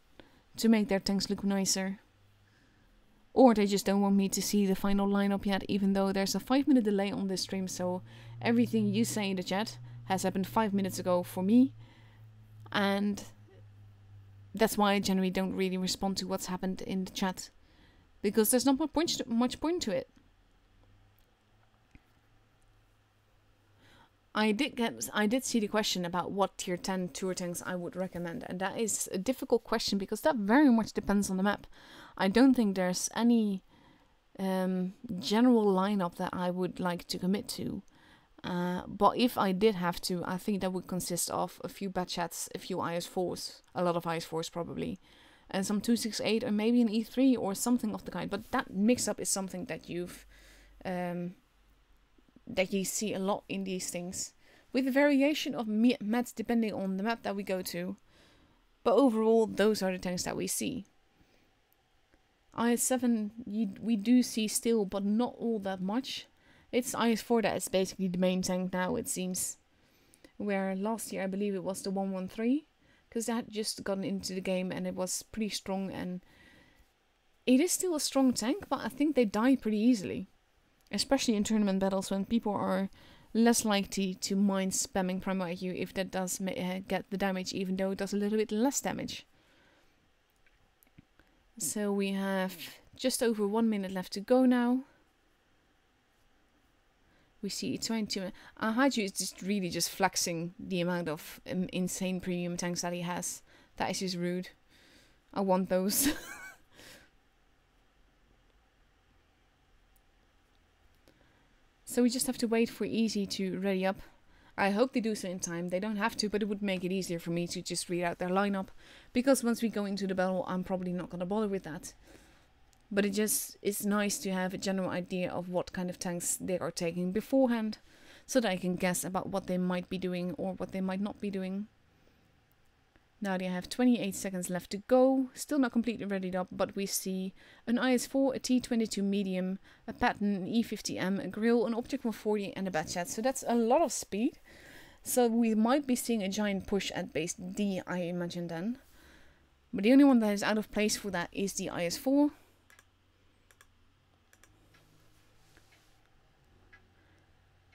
to make their tanks look nicer. Or they just don't want me to see the final lineup yet, even though there's a 5-minute delay on this stream, so everything you say in the chat has happened 5 minutes ago for me. And that's why I generally don't really respond to what's happened in the chat, because there's not much point to it. I did see the question about what tier 10 tour tanks I would recommend, and that is a difficult question because that very much depends on the map. I don't think there's any general lineup that I would like to commit to. But if I did have to, I think that would consist of a few Batchats, a few IS-4s, a lot of IS-4s probably, and some 268 or maybe an E3 or something of the kind. But that mix-up is something that that you see a lot in these things, with a variation of mats depending on the map that we go to. But overall, those are the tanks that we see. IS-7 we do see still, but not all that much. It's IS-4 that is basically the main tank now, it seems. Where last year I believe it was the 113, because that had just gotten into the game and it was pretty strong, and it is still a strong tank, but I think they die pretty easily. Especially in tournament battles when people are less likely to mind spamming Primo at you if that does get the damage, even though it does a little bit less damage. So we have just over 1 minute left to go now. We see 22. Haju is just really just flexing the amount of insane premium tanks that he has. That is just rude. I want those. So we just have to wait for Easy to ready up. I hope they do so in time. They don't have to, but it would make it easier for me to just read out their lineup. Because once we go into the battle, I'm probably not going to bother with that. But it's nice to have a general idea of what kind of tanks they are taking beforehand, so that I can guess about what they might be doing or what they might not be doing. Now they have 28 seconds left to go, still not completely readied up, but we see an IS-4, a T22 medium, a Patton, an E50M, a Grill, an Object 140 and a Batchat. So that's a lot of speed. So we might be seeing a giant push at base D, I imagine then. But the only one that is out of place for that is the IS-4.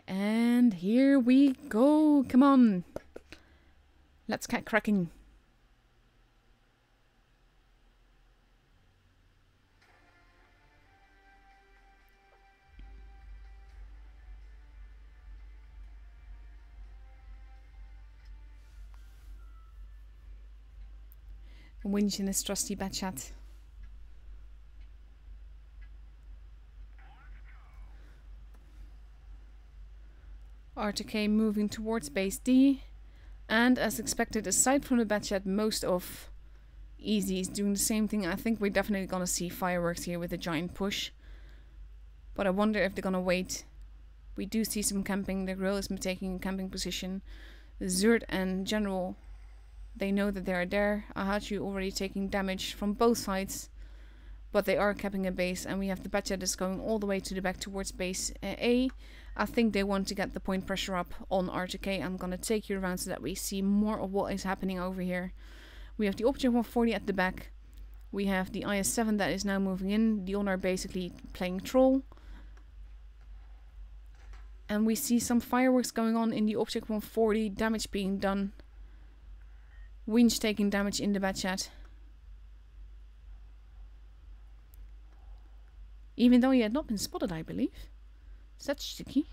And here we go, come on. Let's get cracking. Winch in his trusty Batchat. R2K moving towards base D. And as expected, aside from the Batchat, most of Easy is doing the same thing. I think we're definitely going to see fireworks here with a giant push. But I wonder if they're going to wait. We do see some camping. The Grill is taking a camping position. Zerd and General, they know that they are there. Ahaju already taking damage from both sides, but they are capping a base, and we have the Batchat that's going all the way to the back towards base A. I think they want to get the point pressure up on R2K. I'm gonna take you around so that we see more of what is happening over here. We have the Object 140 at the back. We have the IS-7 that is now moving in. The Honor basically playing troll. And we see some fireworks going on in the Object 140, damage being done. Winch taking damage in the Batchat. Even though he had not been spotted, I believe. So that's sticky.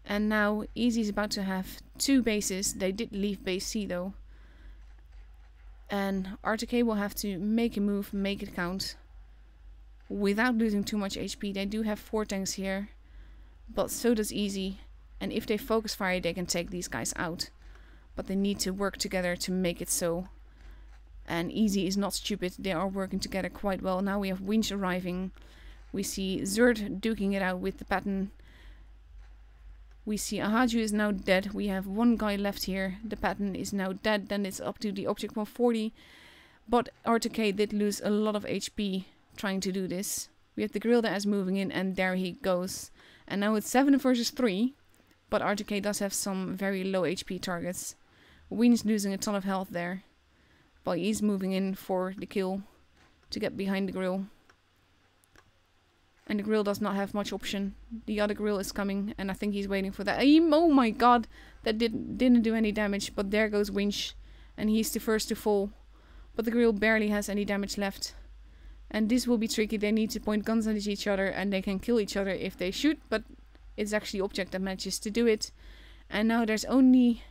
And now Easy is about to have 2 bases. They did leave base C though. And R2K will have to make a move, make it count. Without losing too much HP. They do have 4 tanks here. But so does Easy. And if they focus fire, they can take these guys out. But they need to work together to make it so. And Easy is not stupid. They are working together quite well. Now we have Winch arriving. We see Zerd duking it out with the Patton. We see Ahaju is now dead. We have 1 guy left here. The Patton is now dead. Then it's up to the Object 140. But R2K did lose a lot of HP trying to do this. We have the Grill that is moving in, and there he goes. And now it's 7 versus 3. But R2K does have some very low HP targets. Winch losing a ton of health there. But he's moving in for the kill to get behind the Grill. And the Grill does not have much option. The other Grill is coming, and I think he's waiting for that. Oh my god, that didn't do any damage. But there goes Winch, and he's the first to fall. But the Grill barely has any damage left. And this will be tricky. They need to point guns at each other, and they can kill each other if they shoot. But it's actually Object that manages to do it. And now there's only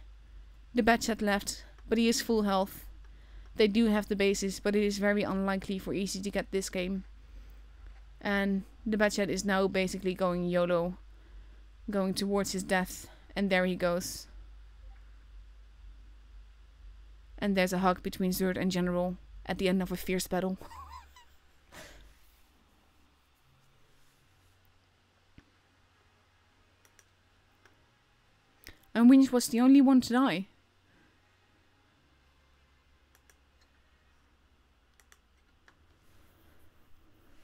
the Batchat left, but he is full health. They do have the bases, but it is very unlikely for Easy to get this game. And the Batchat is now basically going YOLO. Going towards his death. And there he goes. And there's a hug between Zerd and General at the end of a fierce battle. And Winch was the only one to die.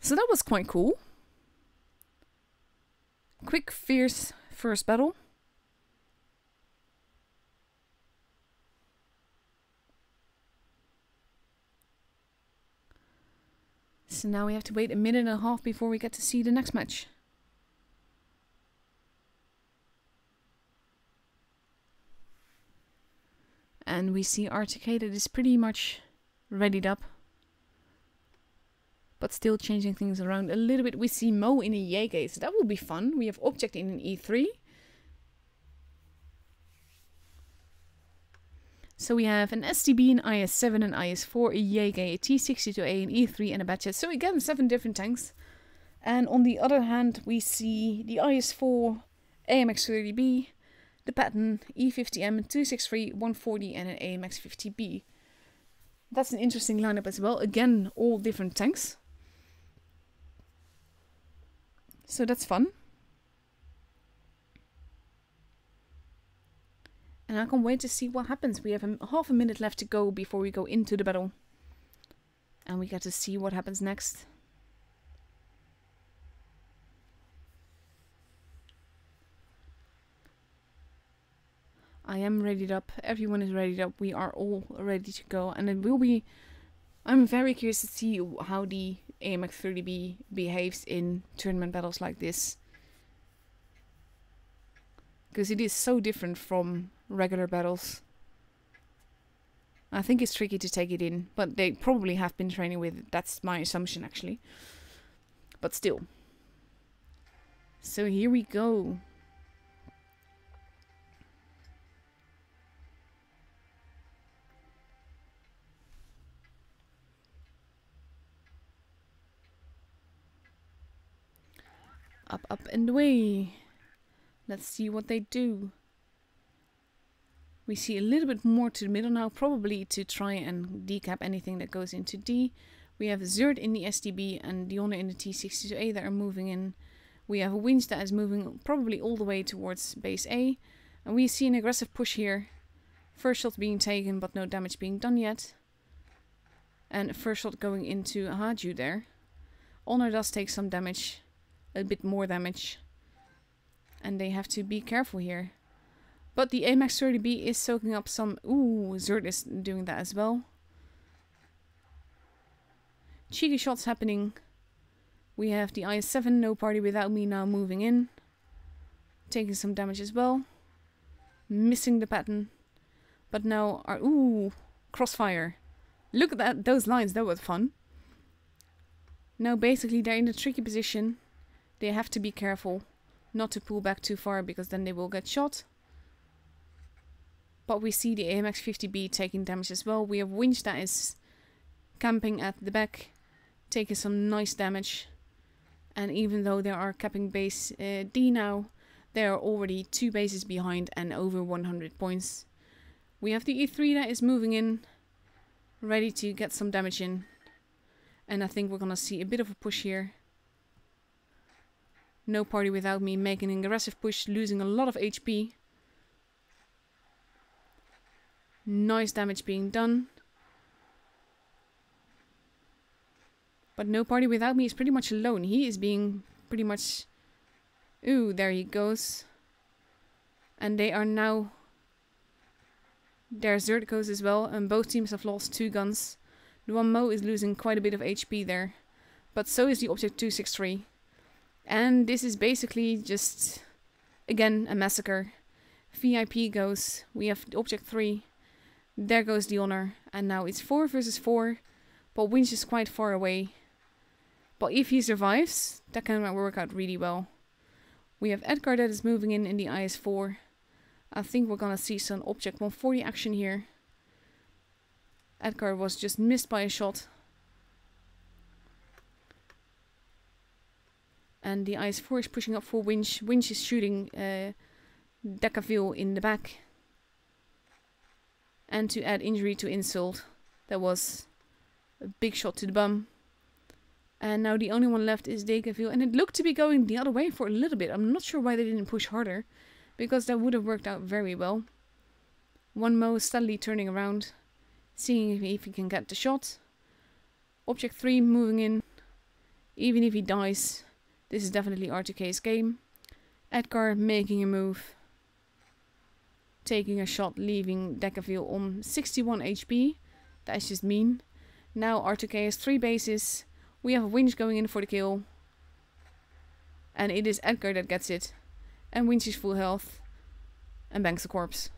So that was quite cool. Quick, fierce first battle. So now we have to wait a minute and a half before we get to see the next match. And we see R2K that is pretty much readied up. But still changing things around a little bit. We see Mo in a Yege, so that will be fun. We have Object in an E3. So we have an STB, an IS-7, an IS-4, a Yege, a T-62A, an E3 and a Batchat. So again, 7 different tanks. And on the other hand, we see the IS-4, AMX-30B, the Patton, E-50M, 263, 140 and an AMX-50B. That's an interesting lineup as well. Again, all different tanks. So that's fun. And I can't wait to see what happens. We have half a minute left to go before we go into the battle. And we get to see what happens next. I am readied up. Everyone is readied up. We are all ready to go. And it will be... I'm very curious to see how the AMX-30B behaves in tournament battles like this. Because it is so different from regular battles. I think it's tricky to take it in. But they probably have been training with it. That's my assumption actually. But still. So here we go. Up, up and away. Let's see what they do. We see a little bit more to the middle now, probably to try and decap anything that goes into D. We have Zerd in the STB and Dionne in the T-62A that are moving in. We have a Winch that is moving probably all the way towards base A. And we see an aggressive push here. First shot being taken, but no damage being done yet. And first shot going into Haju there. Honor does take some damage. A bit more damage. And they have to be careful here. But the AMX 30B is soaking up some... Ooh, Zerd is doing that as well. Cheeky shots happening. We have the IS-7, no party without me, now moving in. Taking some damage as well. Missing the pattern. But now our... Ooh, crossfire. Look at that, those lines, that was fun. Now basically they're in a tricky position. They have to be careful not to pull back too far because then they will get shot. But we see the AMX 50B taking damage as well. We have Winch that is camping at the back, taking some nice damage. And even though they are capping base D now, they are already 2 bases behind and over 100 points. We have the E3 that is moving in, ready to get some damage in. And I think we're gonna see a bit of a push here. No party without me, making an aggressive push, losing a lot of HP. Nice damage being done. But no party without me is pretty much alone. He is being pretty much... Ooh, there he goes. And they are now... There's Zerd goes as well, and both teams have lost 2 guns. The one Mo is losing quite a bit of HP there. But so is the Object 263. And this is basically just, again, a massacre. VIP goes, we have Object 3. There goes the Honor. And now it's 4 versus 4. But Winch is quite far away. But if he survives, that can work out really well. We have Edgar that is moving in the IS-4. I think we're gonna see some Object 140 action here. Edgar was just missed by a shot. And the IS-4 is pushing up for Winch. Winch is shooting Decaville in the back. And to add injury to insult, that was a big shot to the bum. And now the only one left is Decaville. And it looked to be going the other way for a little bit. I'm not sure why they didn't push harder, because that would have worked out very well. One Mo is steadily turning around, seeing if he can get the shot. Object 3 moving in. Even if he dies, this is definitely R2K's game. Edgar making a move. Taking a shot, leaving Decaville on 61 HP. That is just mean. Now R2K has 3 bases. We have a Winch going in for the kill. And it is Edgar that gets it. And Winch is full health. And banks the corpse.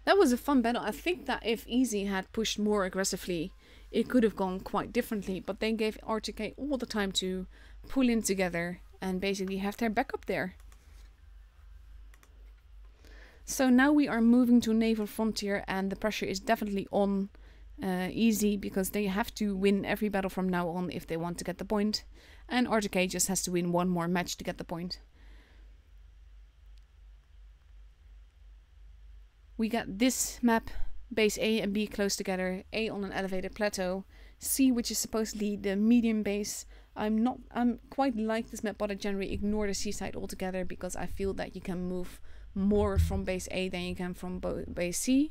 That was a fun battle. I think that if Easy had pushed more aggressively, it could have gone quite differently. But they gave R2K all the time to pull in together and basically have their backup there. So now we are moving to Naval Frontier, and the pressure is definitely on Easy, because they have to win every battle from now on if they want to get the point. And R2K just has to win one more match to get the point. We got this map, base A and B close together, A on an elevated plateau, C, which is supposedly the medium base. I'm quite like this map, but I generally ignore the seaside altogether because I feel that you can move more from base A than you can from base C.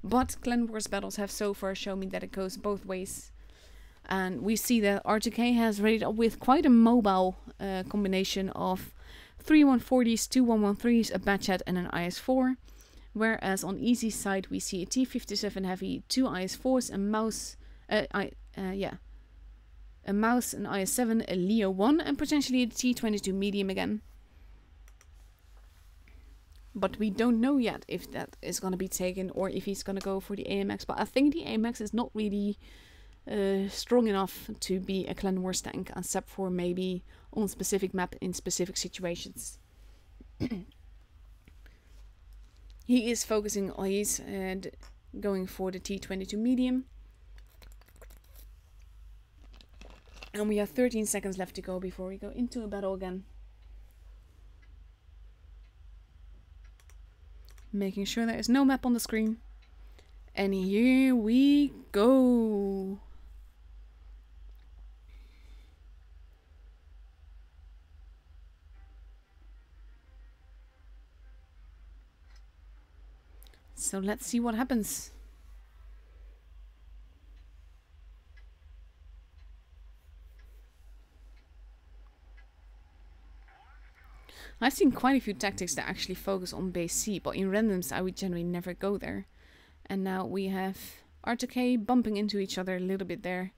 But Clan Wars battles have so far shown me that it goes both ways. And we see that R2K has raided up with quite a mobile combination of 3 140s, 2 113s, a Batchat and an IS-4. Whereas on Easy's side we see a T57 heavy, 2 IS-4s, a mouse, a mouse, an IS-7, a Leo 1, and potentially a T22 medium again. But we don't know yet if that is going to be taken or if he's going to go for the AMX. But I think the AMX is not really strong enough to be a Clan Wars tank, except for maybe on specific map in specific situations. He is focusing on and going for the T22 medium. And we have 13 seconds left to go before we go into a battle again. Making sure there is no map on the screen. And here we go. So let's see what happens. I've seen quite a few tactics that actually focus on base C, but in randoms I would generally never go there. And now we have R2K bumping into each other a little bit there,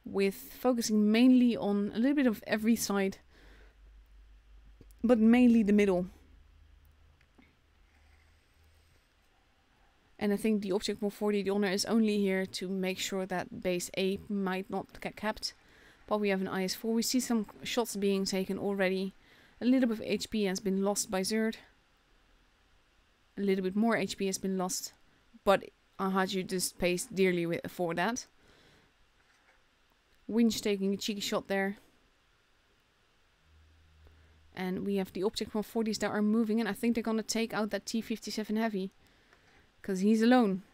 with focusing mainly on a little bit of every side, but mainly the middle. And I think the object 140, the honor, is only here to make sure that base A might not get capped. But we have an IS-4. We see some shots being taken already. A little bit of HP has been lost by Zerd. A little bit more HP has been lost. But Ahaju just pays dearly for that. Winch taking a cheeky shot there. And we have the object 140s that are moving in. I think they're going to take out that T-57 Heavy. Because he's alone.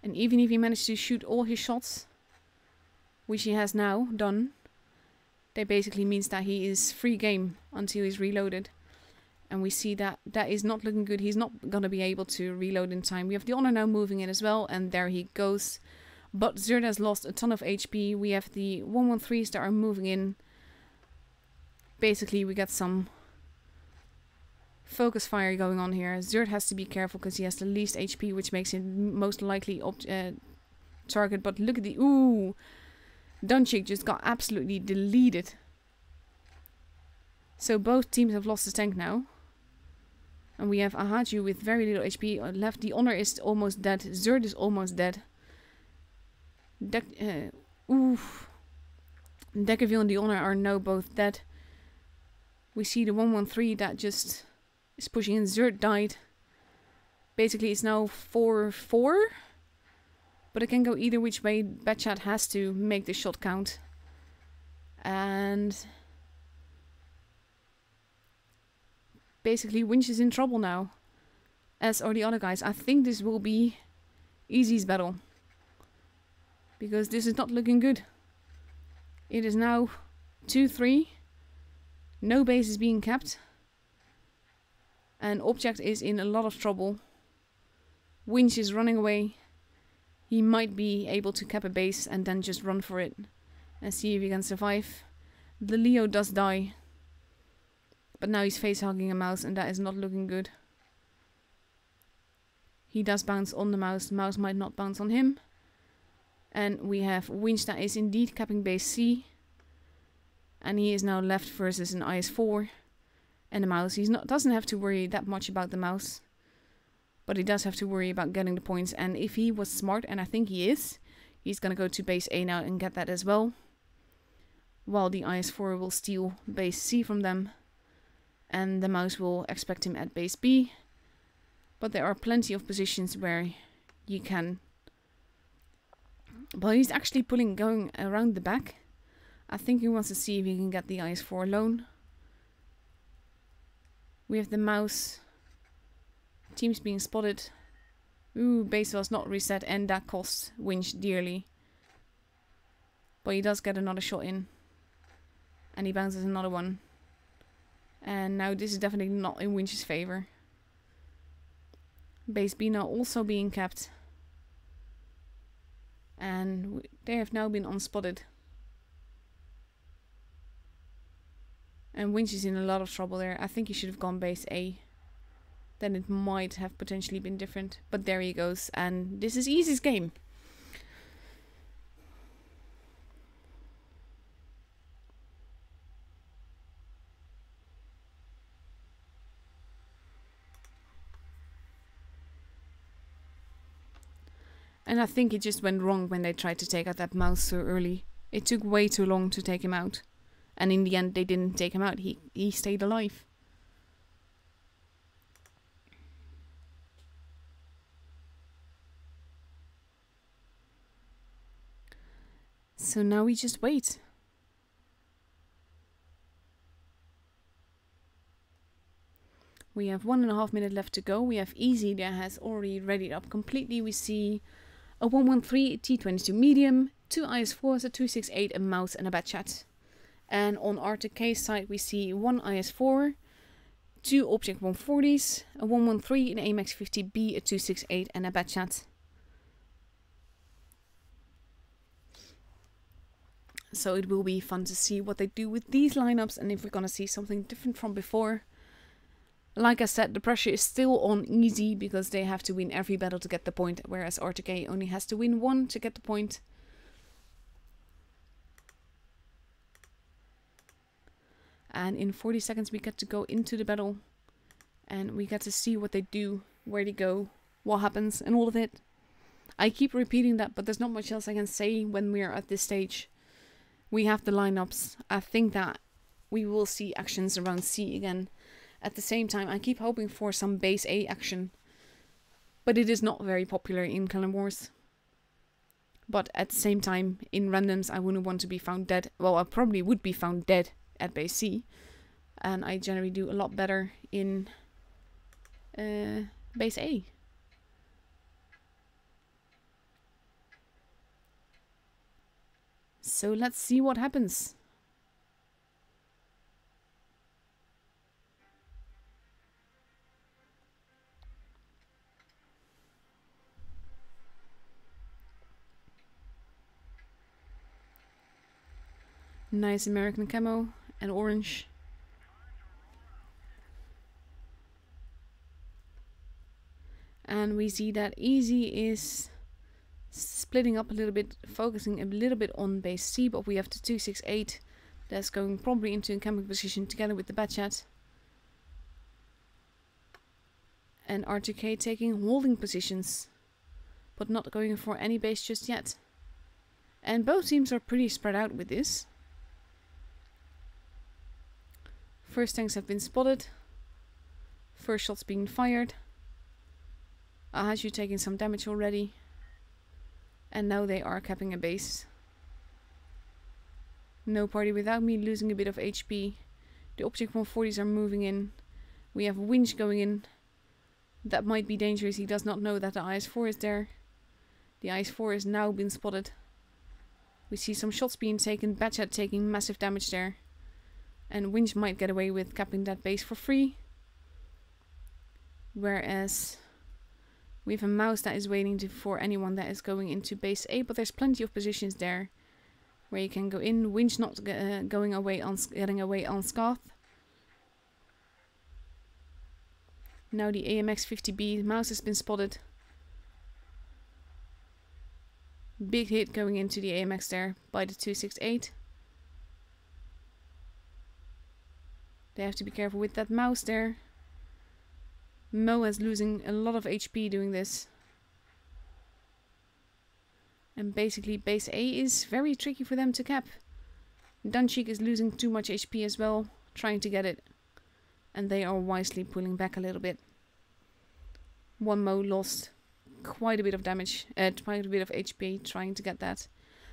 And even if he managed to shoot all his shots, which he has now done, that basically means that he is free game until he's reloaded. And we see that that is not looking good. He's not going to be able to reload in time. We have the honor now moving in as well. And there he goes. But Zerd has lost a ton of HP. We have the 113s that are moving in. Basically, we got some focus fire going on here. Zerd has to be careful because he has the least HP, which makes him most likely target. But look at the... Ooh! Dunchik just got absolutely deleted. So both teams have lost the tank now. And we have Ahaju with very little HP left. The honor is almost dead. Zerd is almost dead. Dekkerville and the honor are now both dead. We see the 113 that just is pushing in. Zerd died. Basically, it's now 4-4. But it can go either which way. Batchat has to make the shot count. And basically, Winch is in trouble now. As are the other guys. I think this will be Easy's battle. Because this is not looking good. It is now 2-3. No base is being capped. And Object is in a lot of trouble. Winch is running away. He might be able to cap a base and then just run for it. And see if he can survive. The Leo does die. But now he's face hugging a mouse and that is not looking good. He does bounce on the mouse. The mouse might not bounce on him. And we have Winch that is indeed capping base C. And he is now left versus an IS-4. And the mouse. He doesn't have to worry that much about the mouse. But he does have to worry about getting the points. And if he was smart, and I think he is, he's going to go to base A now and get that as well. While the IS-4 will steal base C from them. And the mouse will expect him at base B. But there are plenty of positions where you can... Well, he's actually going around the back. I think he wants to see if he can get the IS-4 alone. We have the mouse... Teams being spotted. Ooh, base was not reset and that costs Winch dearly. But he does get another shot in. And he bounces another one. And now this is definitely not in Winch's favor. Base B now also being capped. And they have now been unspotted. And Winch is in a lot of trouble there. I think he should have gone base A. Then it might have potentially been different. But there he goes. And this is Easy's game. And I think it just went wrong when they tried to take out that mouse so early. It took way too long to take him out. And in the end they didn't take him out. He stayed alive. So now we just wait. We have 1.5 minutes left to go. We have Easy that has already readied up completely. We see a 113, T22 medium, 2 IS-4s, a 268, a mouse and a Batchat. And on R2K side we see 1 IS-4, 2 Object 140s, a 113, an AMX 50B, a 268 and a Batchat. So it will be fun to see what they do with these lineups and if we're going to see something different from before. Like I said, the pressure is still on easy because they have to win every battle to get the point, whereas R2K only has to win one to get the point. And in 40 seconds we get to go into the battle and we get to see what they do, where they go, what happens and all of it. I keep repeating that, but there's not much else I can say when we're at this stage. We have the lineups. I think that we will see actions around C again. At the same time, I keep hoping for some base A action. But it is not very popular in Clan Wars. But at the same time, in randoms, I wouldn't want to be found dead. Well, I probably would be found dead at base C. And I generally do a lot better in base A. So let's see what happens. Nice American camo and orange. And we see that Easy is splitting up a little bit, focusing a little bit on base C, but we have the 268 that's going probably into a camping position together with the Batchat. And R2K taking holding positions, but not going for any base just yet. And both teams are pretty spread out with this. First tanks have been spotted. First shots being fired. Ahaju taking some damage already. And now they are capping a base. No party without me, losing a bit of HP. The Object 140s are moving in. We have a winch going in. That might be dangerous. He does not know that the IS-4 is there. The IS-4 has now been spotted. We see some shots being taken. Batchat taking massive damage there. And Winch might get away with capping that base for free. Whereas we have a Mouse that is waiting for anyone that is going into base A. But there's plenty of positions there where you can go in. Winch not getting away unscathed. Now the AMX 50B. Mouse has been spotted. Big hit going into the AMX there by the 268. They have to be careful with that Mouse there. Mo is losing a lot of HP doing this. And basically base A is very tricky for them to cap. Dunchik is losing too much HP as well, trying to get it. And they are wisely pulling back a little bit. One Mo lost quite a bit of damage, quite a bit of HP trying to get that.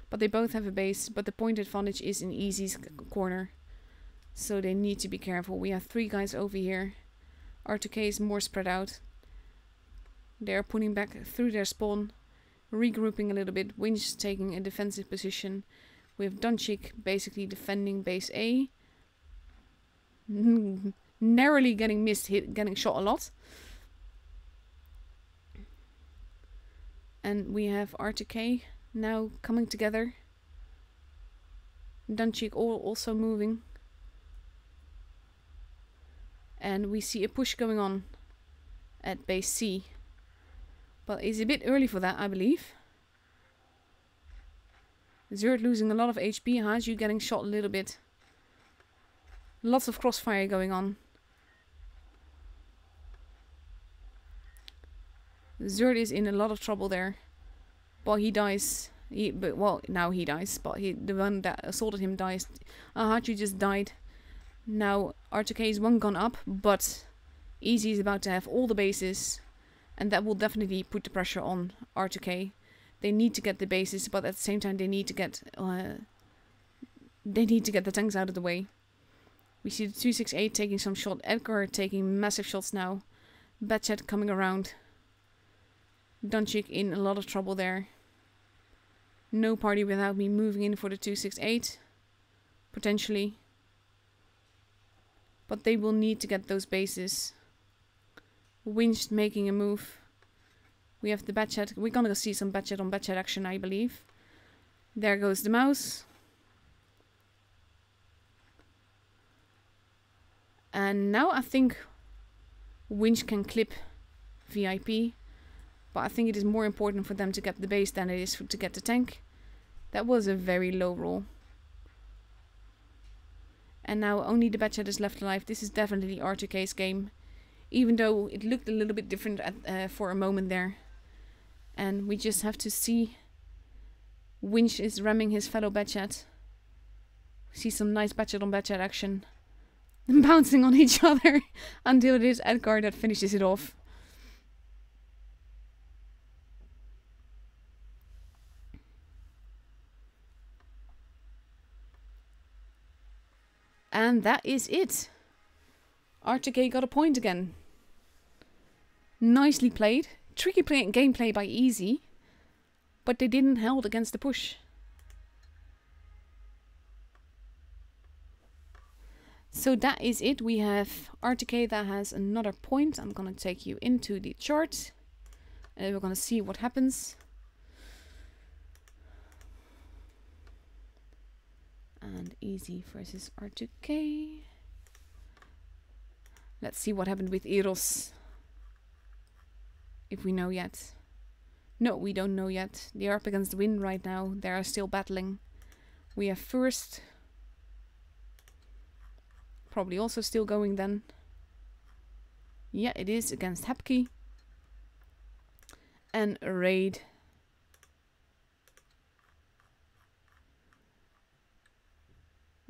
But they both have a base, but the point advantage is in Easy's corner. So they need to be careful. We have 3 guys over here. R2K is more spread out. They are pulling back through their spawn, regrouping a little bit. Winch taking a defensive position. We have Dunchik basically defending base A. Narrowly getting missed, getting shot a lot. And we have R2K now coming together. Dunchik also moving. And we see a push going on at base C. But it's a bit early for that, I believe. Zerd losing a lot of HP. Haju getting shot a little bit. Lots of crossfire going on. Zerd is in a lot of trouble there. But he dies. Well, now he dies. But the one that assaulted him dies. Haju just died. Now R2K is 1 gun up, but Easy is about to have all the bases, and that will definitely put the pressure on R2K. They need to get the bases, but at the same time they need to get the tanks out of the way. We see the 268 taking some shot, Edgar taking massive shots now, Batchat coming around, Dunchik in a lot of trouble there. No party without me moving in for the 268, potentially. But they will need to get those bases. Winch making a move. We have the Batchat. We're gonna see some Batchat on Batchat action, I believe. There goes the mouse. And now I think Winch can clip VIP. But I think it is more important for them to get the base than it is to get the tank. That was a very low roll. And now only the Batchat is left alive. This is definitely R2K's game. Even though it looked a little bit different for a moment there. And we just have to see. Winch is ramming his fellow Batchat. We see some nice Batchat on Batchat action. Bouncing on each other until it is Edgar that finishes it off. And that is it. R2K got a point again. Nicely played. Tricky gameplay by Easy. But they didn't hold against the push. So that is it. We have R2K that has another point. I'm going to take you into the chart. And we're going to see what happens. And Easy versus R2K. Let's see what happened with Eros. If we know yet. No, we don't know yet. They are up against the wind right now. They are still battling. We have first. Probably also still going then. Yeah, it is against Hapki. And Raid.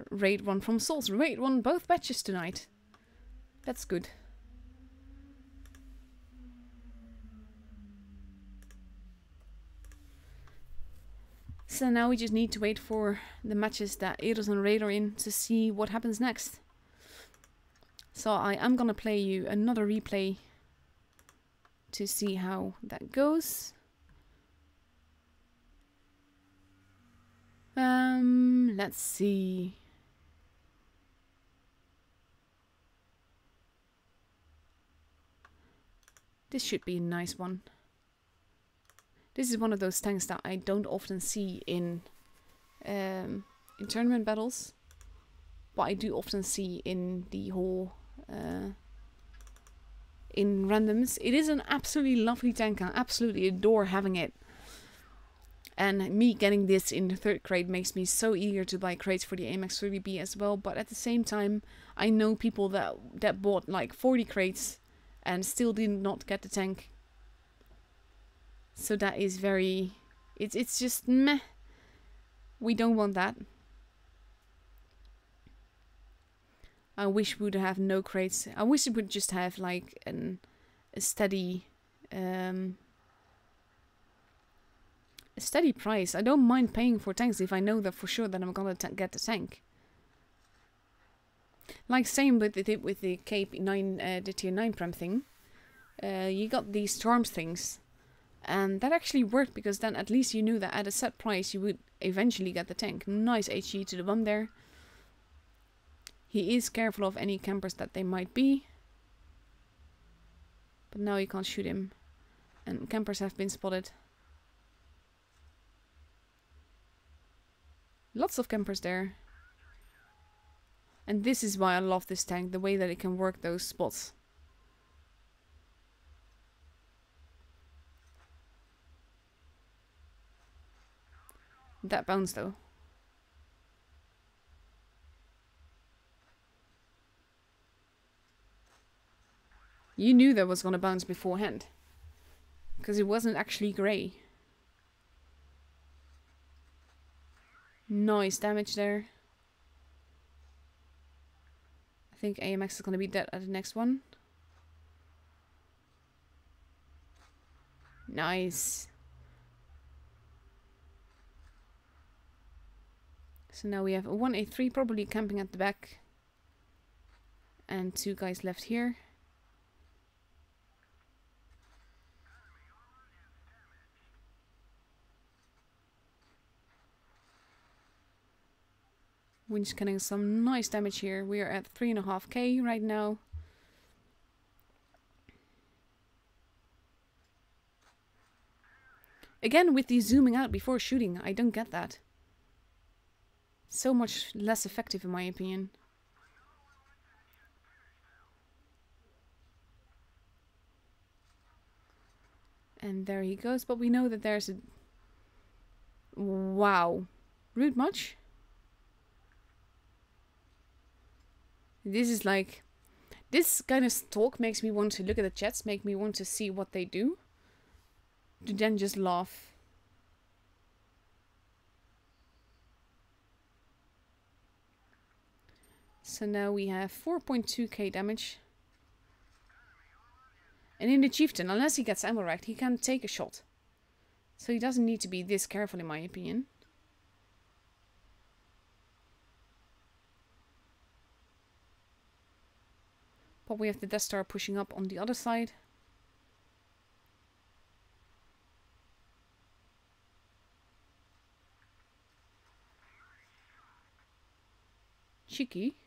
Raid won from Souls. Raid won both matches tonight. That's good. So now we just need to wait for the matches that Eros and Raid are in to see what happens next. So I am gonna play you another replay to see how that goes. Let's see. This should be a nice one. This is one of those tanks that I don't often see in tournament battles, but I do often see in the whole in randoms. It is an absolutely lovely tank. I absolutely adore having it. And me getting this in the 3rd crate makes me so eager to buy crates for the AMX30B as well. But at the same time, I know people that bought like 40 crates and still did not get the tank. So that is very... It's just meh. We don't want that. I wish we would have no crates. I wish it would just have like a steady... a steady price. I don't mind paying for tanks if I know that for sure that I'm gonna get the tank. Like same with the K9, the tier 9 prem thing. You got these charms things, and that actually worked because then at least you knew that at a set price you would eventually get the tank. Nice HE to the bum there. He is careful of any campers that they might be, but now you can't shoot him, and campers have been spotted. Lots of campers there. And this is why I love this tank, the way that it can work those spots. That bounce though. You knew that was gonna bounce beforehand. Because it wasn't actually grey. Nice damage there. I think AMX is going to be dead at the next one. Nice. So now we have a 1A3 probably camping at the back. And 2 guys left here. We're just getting some nice damage here. We are at 3.5k right now. Again, with the zooming out before shooting, I don't get that. So much less effective in my opinion. And there he goes, but we know that there's a... Wow. Rude much? This is like... This kind of talk makes me want to look at the chats, make me want to see what they do. To then just laugh. So now we have 4.2k damage. And in the chieftain, unless he gets ammo racked, he can't take a shot. So he doesn't need to be this careful in my opinion. But we have the Death Star pushing up on the other side. Cheeky.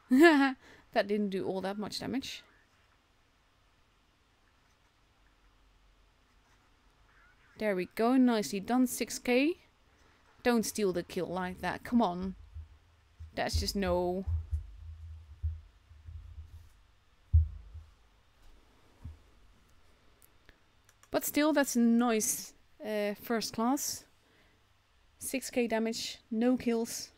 That didn't do all that much damage. There we go, nicely done, 6k. Don't steal the kill like that, come on. That's just no... But still, that's a nice first class. 6k damage, no kills.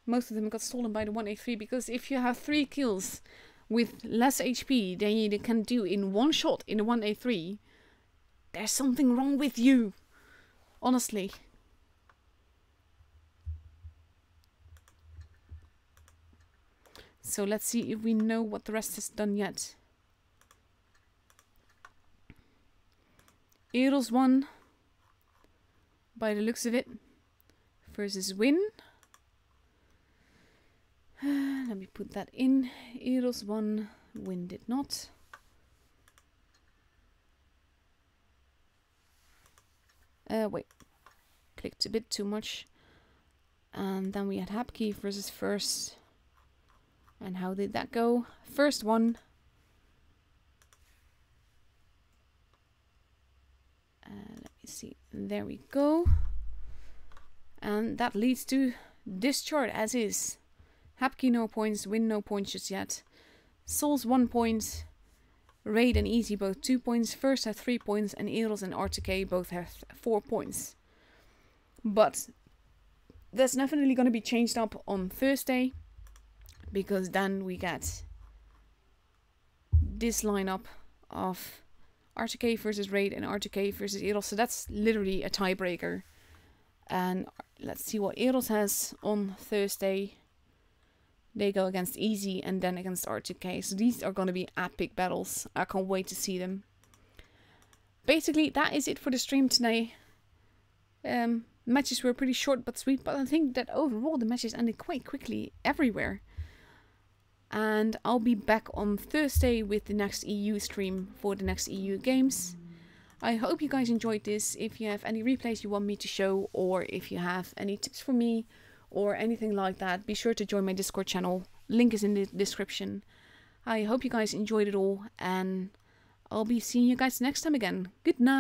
Most of them got stolen by the 1A3, because if you have 3 kills with less HP than you can do in one shot in the 1A3, there's something wrong with you. Honestly. So let's see if we know what the rest has done yet. Eros won, by the looks of it, versus Win. Let me put that in. Eros won, Win did not. Wait, clicked a bit too much. And then we had Hapkey versus First. And how did that go? First won. Let me see. There we go. And that leads to this chart as is. Hapkey no points, Win no points just yet. Souls 1 point. Raid and Easy both 2 points. First have 3 points, and Eros and R2K both have 4 points. But that's definitely going to be changed up on Thursday, because then we get this lineup of R2K versus Raid and R2K versus Eros. So that's literally a tiebreaker. And let's see what Eros has on Thursday. They go against Easy and then against R2K. So these are going to be epic battles. I can't wait to see them. Basically, that is it for the stream today. Matches were pretty short but sweet. But I think that overall the matches ended quite quickly everywhere. And I'll be back on Thursday with the next EU stream for the next EU games. I hope you guys enjoyed this. If you have any replays you want me to show, or if you have any tips for me, or anything like that, be sure to join my Discord channel. Link is in the description. I hope you guys enjoyed it all, and I'll be seeing you guys next time again. Good night.